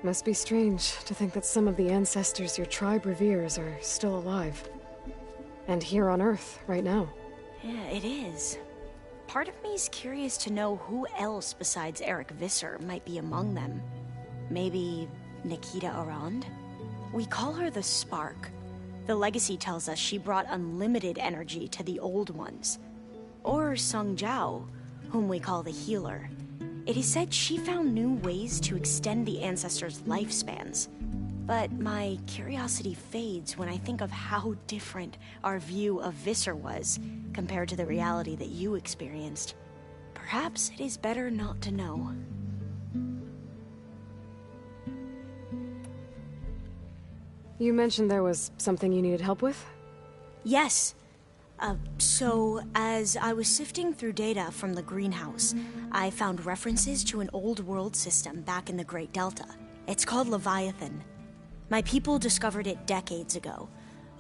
Must be strange to think that some of the ancestors your tribe reveres are still alive. And here on Earth, right now. Yeah, it is. Part of me's curious to know who else besides Eric Visser might be among them. Maybe Nikita Arand? We call her the Spark. The legacy tells us she brought unlimited energy to the Old Ones. Or Sung Jiao, whom we call the Healer. It is said she found new ways to extend the ancestors' lifespans. But my curiosity fades when I think of how different our view of Visser was compared to the reality that you experienced. Perhaps it is better not to know. You mentioned there was something you needed help with? Yes. So, as I was sifting through data from the greenhouse, I found references to an old world system back in the Great Delta. It's called Leviathan. My people discovered it decades ago.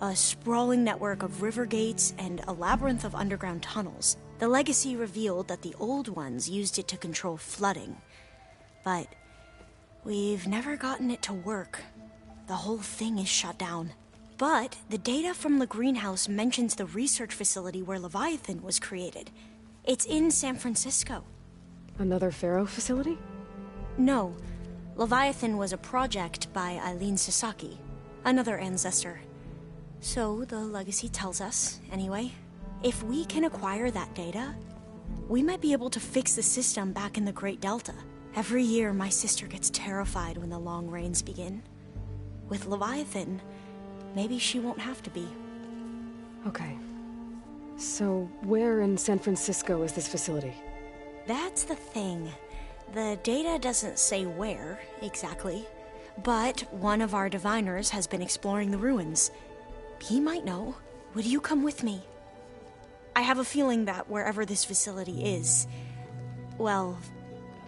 A sprawling network of river gates and a labyrinth of underground tunnels. The legacy revealed that the Old Ones used it to control flooding. But we've never gotten it to work. The whole thing is shut down. But the data from the greenhouse mentions the research facility where Leviathan was created. It's in San Francisco. Another Pharaoh facility? No. Leviathan was a project by Eileen Sasaki, another ancestor. So the legacy tells us, anyway. If we can acquire that data, we might be able to fix the system back in the Great Delta. Every year, my sister gets terrified when the long rains begin. With Leviathan, maybe she won't have to be. Okay. So, where in San Francisco is this facility? That's the thing. The data doesn't say where, exactly. But one of our diviners has been exploring the ruins. He might know. Would you come with me? I have a feeling that wherever this facility is, well,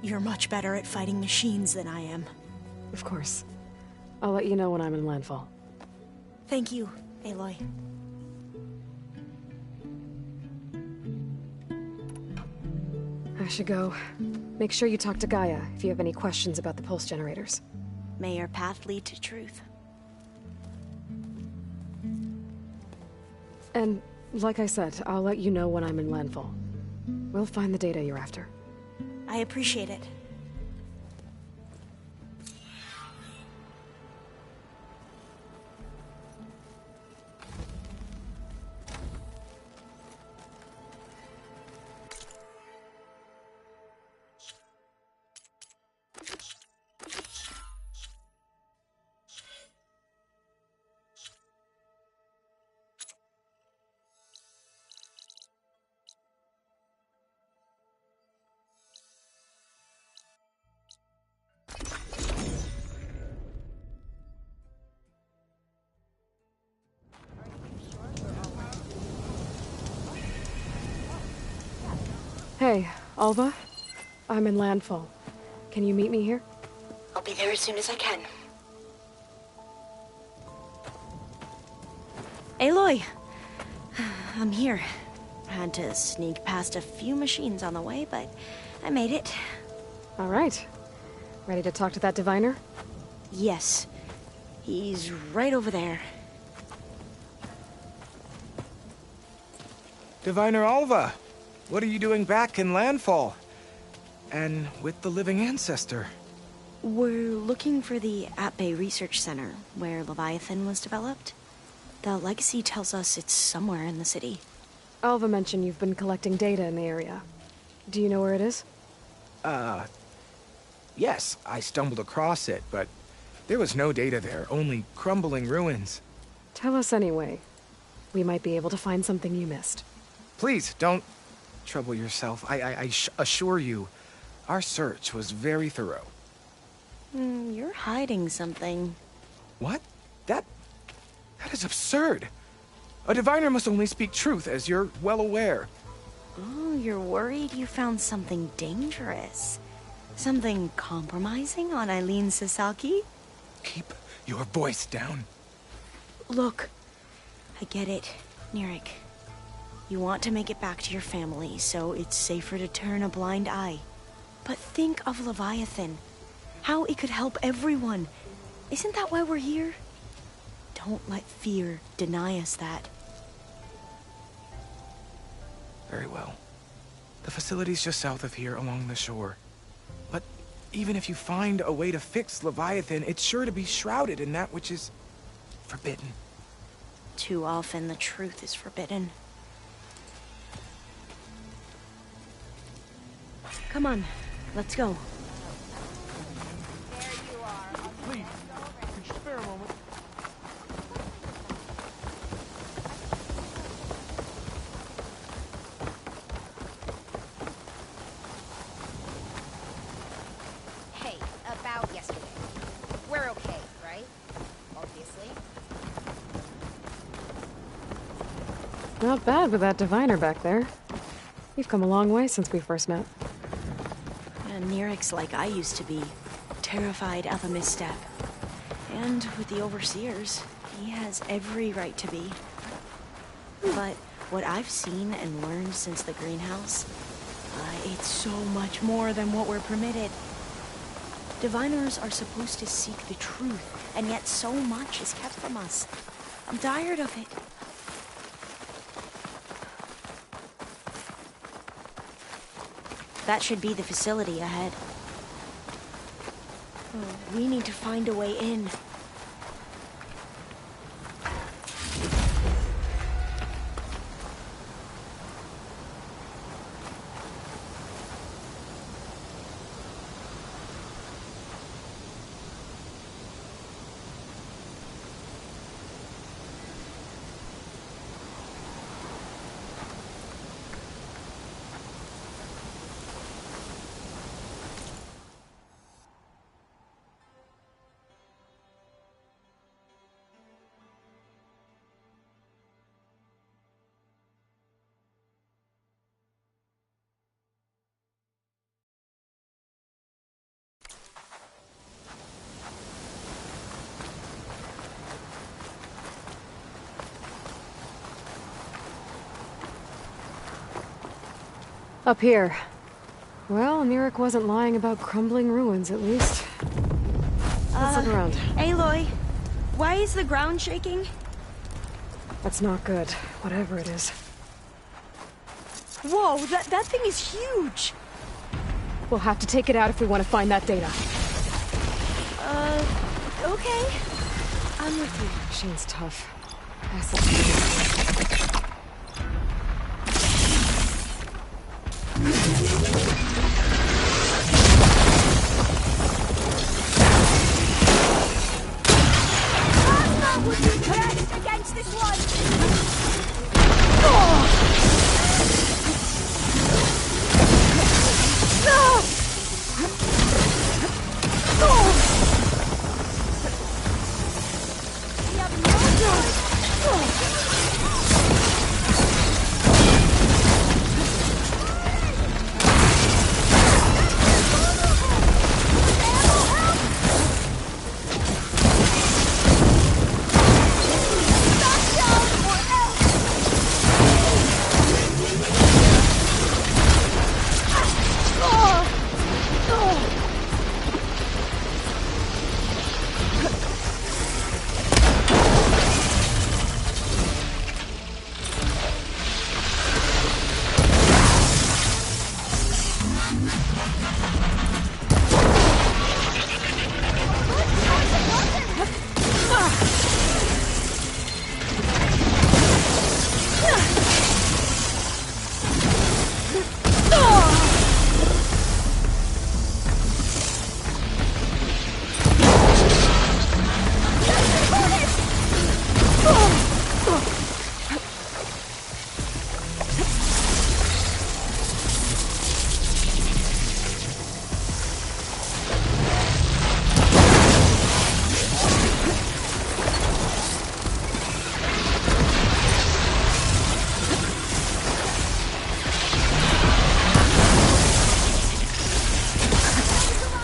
you're much better at fighting machines than I am. Of course. I'll let you know when I'm in landfall. Thank you, Aloy. I should go. Make sure you talk to Gaia if you have any questions about the pulse generators. May your path lead to truth. And, like I said, I'll let you know when I'm in landfall. We'll find the data you're after. I appreciate it. Hey, Alva? I'm in landfall. Can you meet me here? I'll be there as soon as I can. Aloy! I'm here. Had to sneak past a few machines on the way, but I made it. All right. Ready to talk to that diviner? Yes. He's right over there. Diviner Alva, what are you doing back in Landfall? And with the living ancestor? We're looking for the At-Bay Research Center, where Leviathan was developed. The legacy tells us it's somewhere in the city. Alva mentioned you've been collecting data in the area. Do you know where it is? Yes, I stumbled across it, but there was no data there, only crumbling ruins. Tell us anyway. We might be able to find something you missed. Please, don't trouble yourself. I assure you, our search was very thorough. You're hiding something. What? That is absurd. A diviner must only speak truth, as you're well aware. Oh, you're worried you found something dangerous. Something compromising on Eileen Sasaki? Keep your voice down. Look, I get it, Nirik. You want to make it back to your family, so it's safer to turn a blind eye. But think of Leviathan. How it could help everyone. Isn't that why we're here? Don't let fear deny us that. Very well. The facility's just south of here, along the shore. But even if you find a way to fix Leviathan, it's sure to be shrouded in that which is forbidden. Too often the truth is forbidden. Come on, let's go. Please, could you spare a moment? Hey, about yesterday. We're okay, right? Obviously. Not bad with that diviner back there. You've come a long way since we first met. And Nirik's like I used to be, terrified of a misstep. And with the Overseers, he has every right to be. But what I've seen and learned since the greenhouse, it's so much more than what we're permitted. Diviners are supposed to seek the truth, and yet so much is kept from us. I'm tired of it. That should be the facility ahead. Oh, we need to find a way in. Up here. Well, Nirik wasn't lying about crumbling ruins, at least. Let's look around. Aloy, why is the ground shaking? That's not good, whatever it is. Whoa, that thing is huge! We'll have to take it out if we want to find that data. Okay. I'm with you. Machine's tough. Acid. Plasma would be best against this one! We have no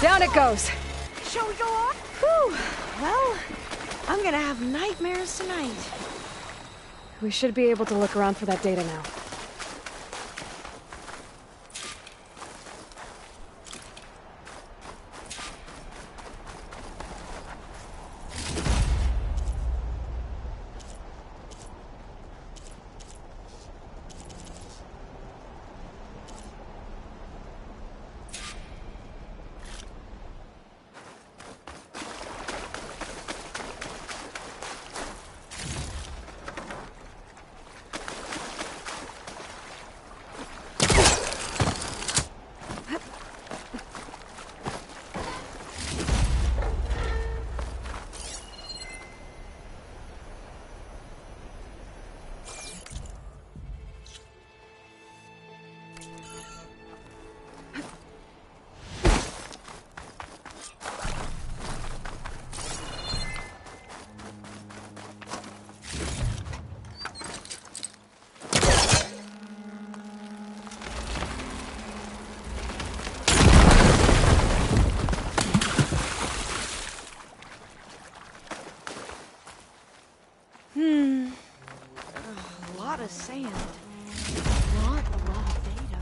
Down it goes! Shall we go on? Whew. Well, I'm gonna have nightmares tonight. We should be able to look around for that data now. A lot of sand. Not a lot of data.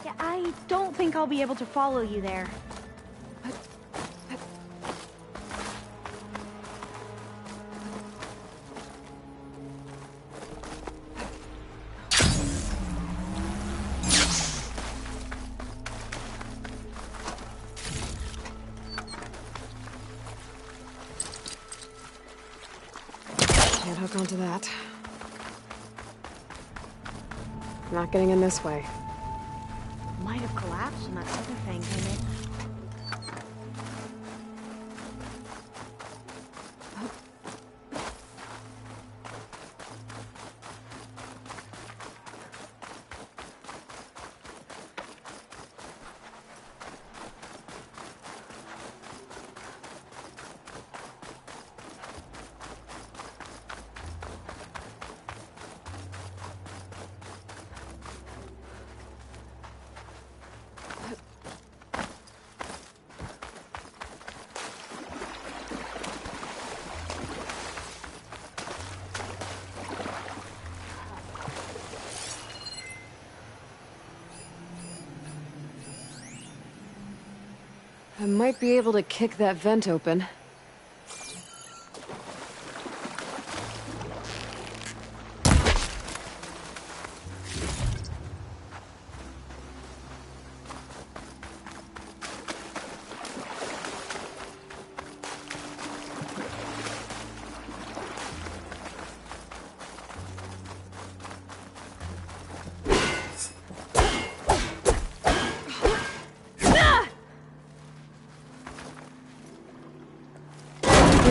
Yeah, I don't think I'll be able to follow you there. Can't hook onto that. Not getting in this way. Might have collapsed when that other thing came in. I might be able to kick that vent open.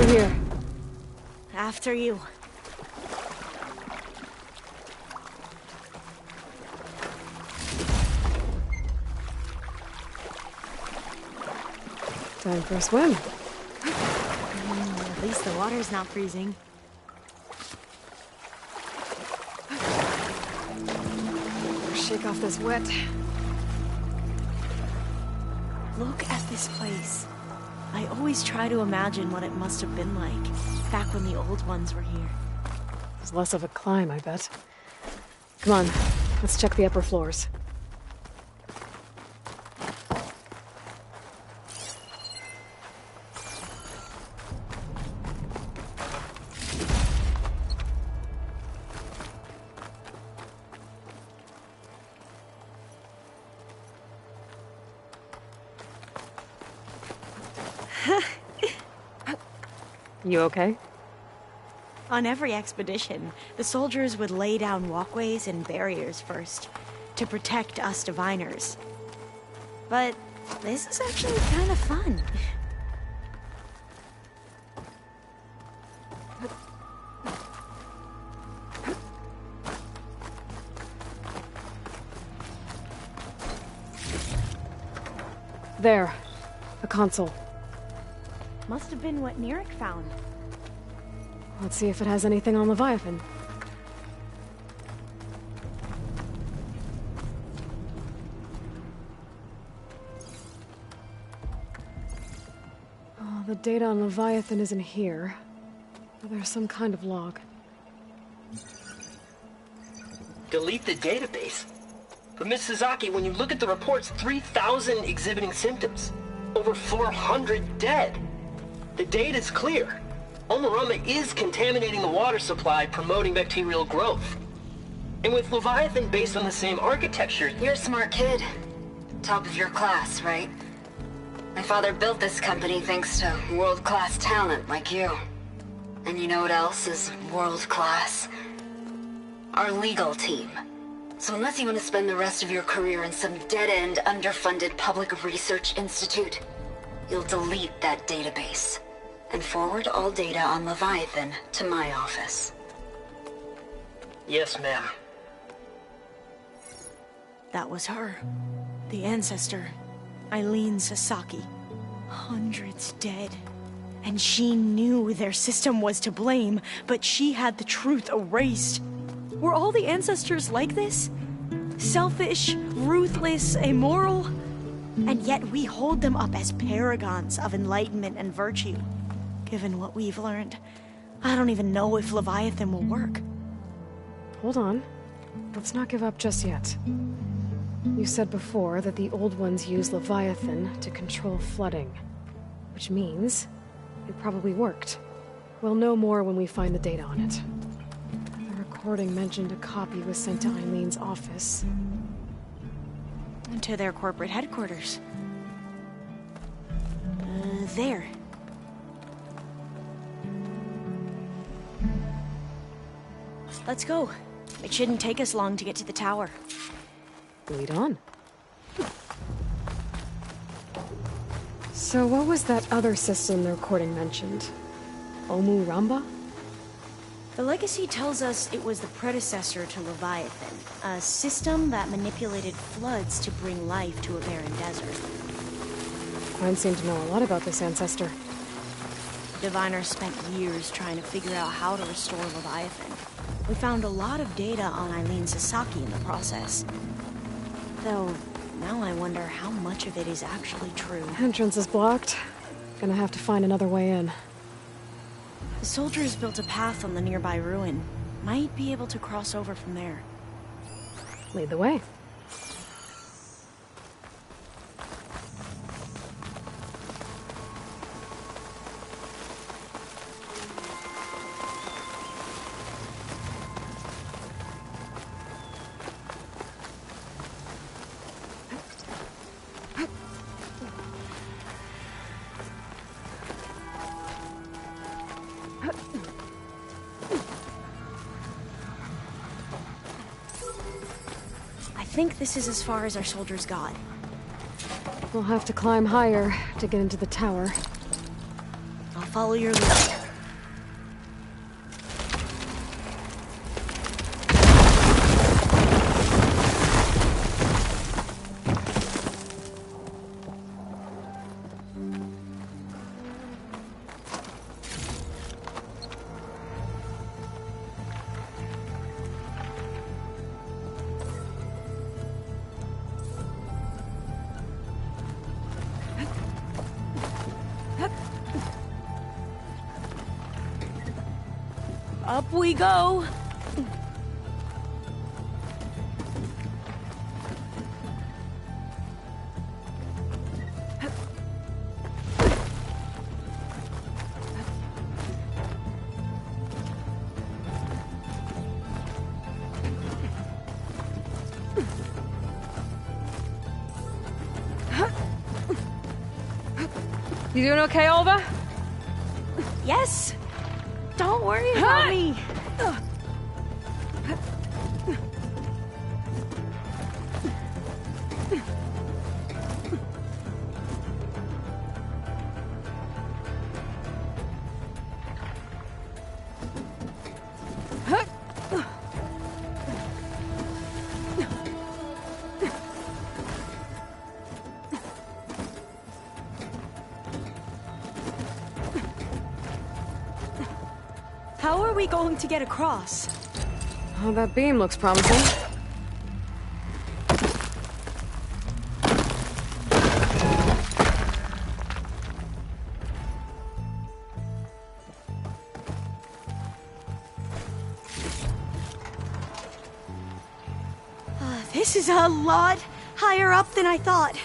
Here. After you. Time for a swim. At least the water's not freezing. Shake off this wet. Look at this place. I always try to imagine what it must have been like, back when the old ones were here. It's less of a climb, I bet. Come on, let's check the upper floors. You okay? On every expedition, the soldiers would lay down walkways and barriers first, to protect us diviners. But this is actually kind of fun. There. A console. Must have been what Neric found. Let's see if it has anything on Leviathan. Oh, the data on Leviathan isn't here. But there's some kind of log. Delete the database? But Miss Sasaki, when you look at the reports, 3,000 exhibiting symptoms. Over 400 dead. The data's clear. Omurama is contaminating the water supply, promoting bacterial growth. And with Leviathan based on the same architecture... You're a smart kid. Top of your class, right? My father built this company thanks to world-class talent like you. And you know what else is world-class? Our legal team. So unless you want to spend the rest of your career in some dead-end, underfunded public research institute, you'll delete that database. And forward all data on Leviathan to my office. Yes, ma'am. That was her. The ancestor. Eileen Sasaki. Hundreds dead. And she knew their system was to blame, but she had the truth erased. Were all the ancestors like this? Selfish, ruthless, immoral? And yet we hold them up as paragons of enlightenment and virtue. Given what we've learned, I don't even know if Leviathan will work. Hold on. Let's not give up just yet. You said before that the old ones use Leviathan to control flooding. Which means it probably worked. We'll know more when we find the data on it. The recording mentioned a copy was sent to Eileen's office. And to their corporate headquarters. There. Let's go. It shouldn't take us long to get to the tower. Lead on. So what was that other system the recording mentioned? Omurama? The legacy tells us it was the predecessor to Leviathan, a system that manipulated floods to bring life to a barren desert. Quinn seemed to know a lot about this ancestor. Diviners spent years trying to figure out how to restore Leviathan. We found a lot of data on Eileen Sasaki in the process. Though, now I wonder how much of it is actually true. Entrance is blocked. Gonna have to find another way in. The soldiers built a path on the nearby ruin. Might be able to cross over from there. Lead the way. think this is as far as our soldiers got. We'll have to climb higher to get into the tower. I'll follow your lead. Up we go! You doing okay, Alva? Yes! Don't worry about me! How are we going to get across? Oh, that beam looks promising. This is a lot higher up than I thought.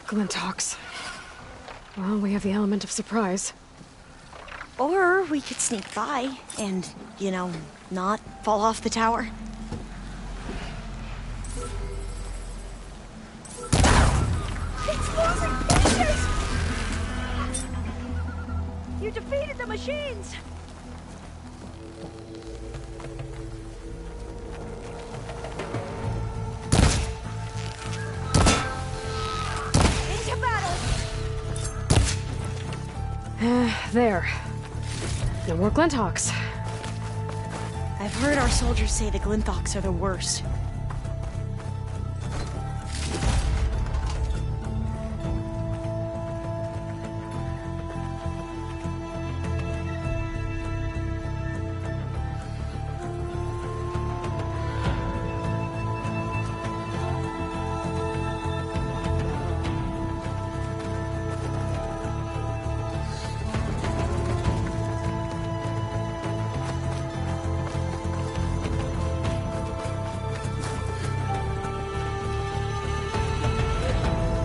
Glintox. Well, we have the element of surprise. Or we could sneak by and, you know, not fall off the tower. It's losing pieces! You defeated the machines! Into battle! There. No more Glintox. I've heard our soldiers say the Glintox are the worst.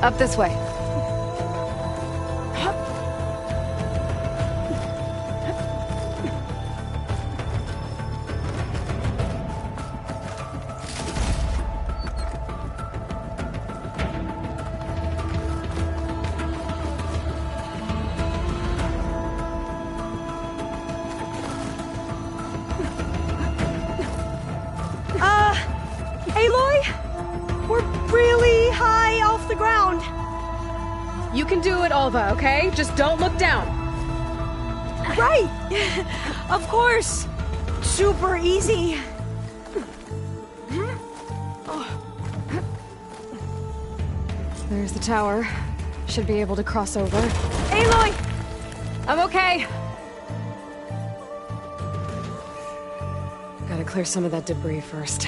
Up this way. Aloy? We're really high off the ground. You can do it, Alva, okay? Just don't look down. Right! Of course! Super easy. There's the tower. Should be able to cross over. Aloy! I'm okay. Gotta clear some of that debris first.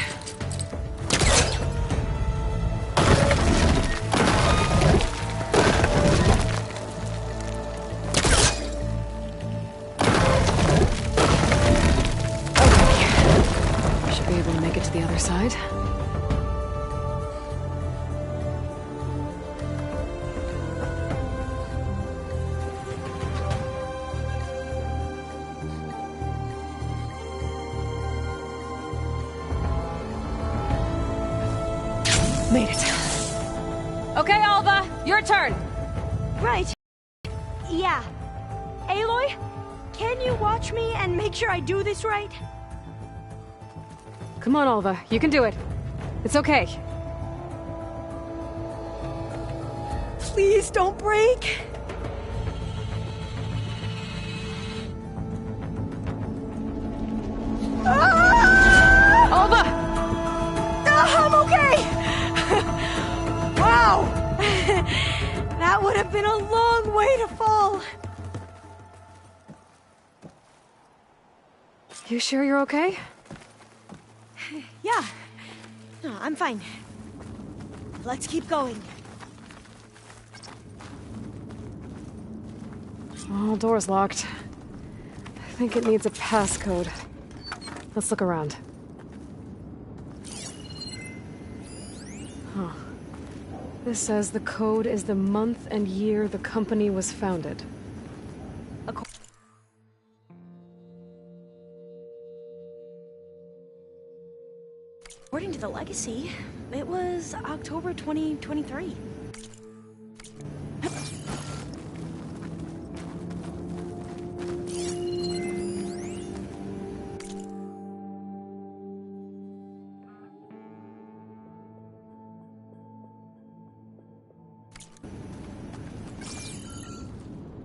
Okay. Should be able to make it to the other side. Made it. Okay, Alva, your turn. Right. Yeah. Aloy, can you watch me and make sure I do this right? Come on, Alva. You can do it. It's okay. Please don't break. Alva! I'm okay! Wow! That would have been a long way to fall. You sure you're okay? Yeah. No, I'm fine. Let's keep going. Oh, door's locked. I think it needs a passcode. Let's look around. Huh. This says the code is the month and year the company was founded. According to the legacy, it was October 2023.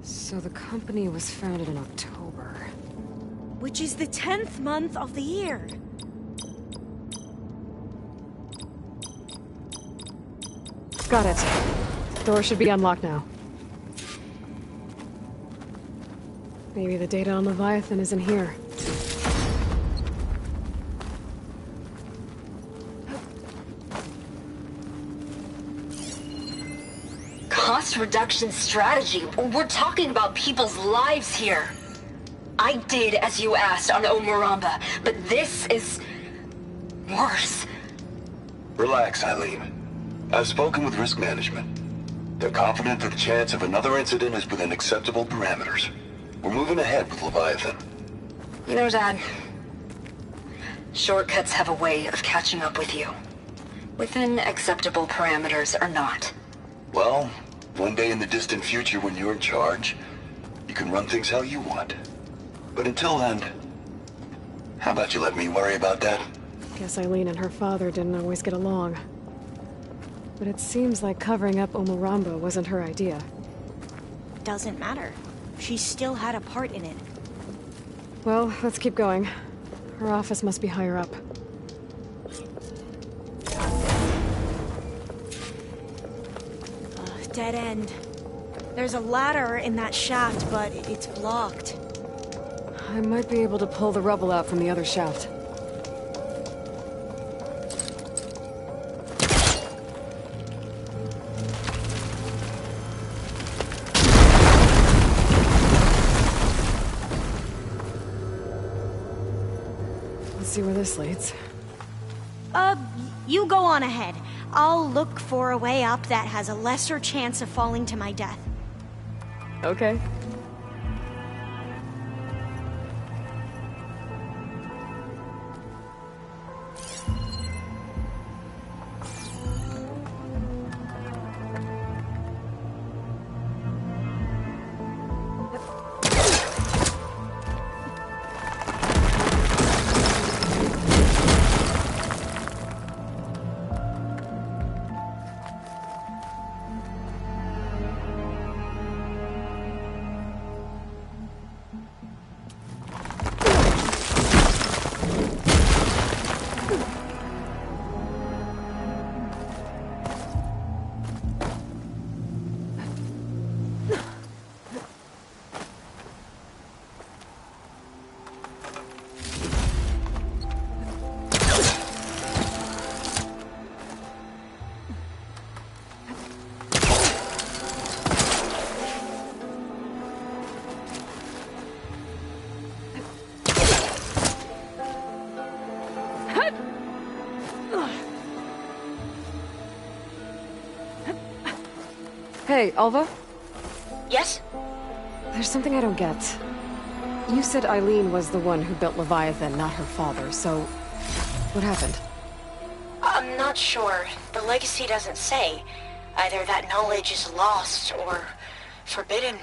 So the company was founded in October. Which is the 10th month of the year. Got it. Door should be unlocked now. Maybe the data on Leviathan is in here. Cost reduction strategy? We're talking about people's lives here. I did as you asked on Omuramba, but this is worse. Relax, Eileen. I've spoken with risk management. They're confident that the chance of another incident is within acceptable parameters. We're moving ahead with Leviathan. You know, Dad, shortcuts have a way of catching up with you. Within acceptable parameters or not. Well, one day in the distant future when you're in charge, you can run things how you want. But until then, how about you let me worry about that? Guess Eileen and her father didn't always get along. But it seems like covering up Omuramba wasn't her idea. Doesn't matter. She still had a part in it. Well, let's keep going. Her office must be higher up. Dead end. There's a ladder in that shaft, but it's blocked. I might be able to pull the rubble out from the other shaft. Let's see where this leads. You go on ahead. I'll look for a way up that has a lesser chance of falling to my death. Okay. Hey, Alva? Yes? There's something I don't get. You said Eileen was the one who built Leviathan, not her father, so... what happened? I'm not sure. The legacy doesn't say. Either that knowledge is lost or forbidden.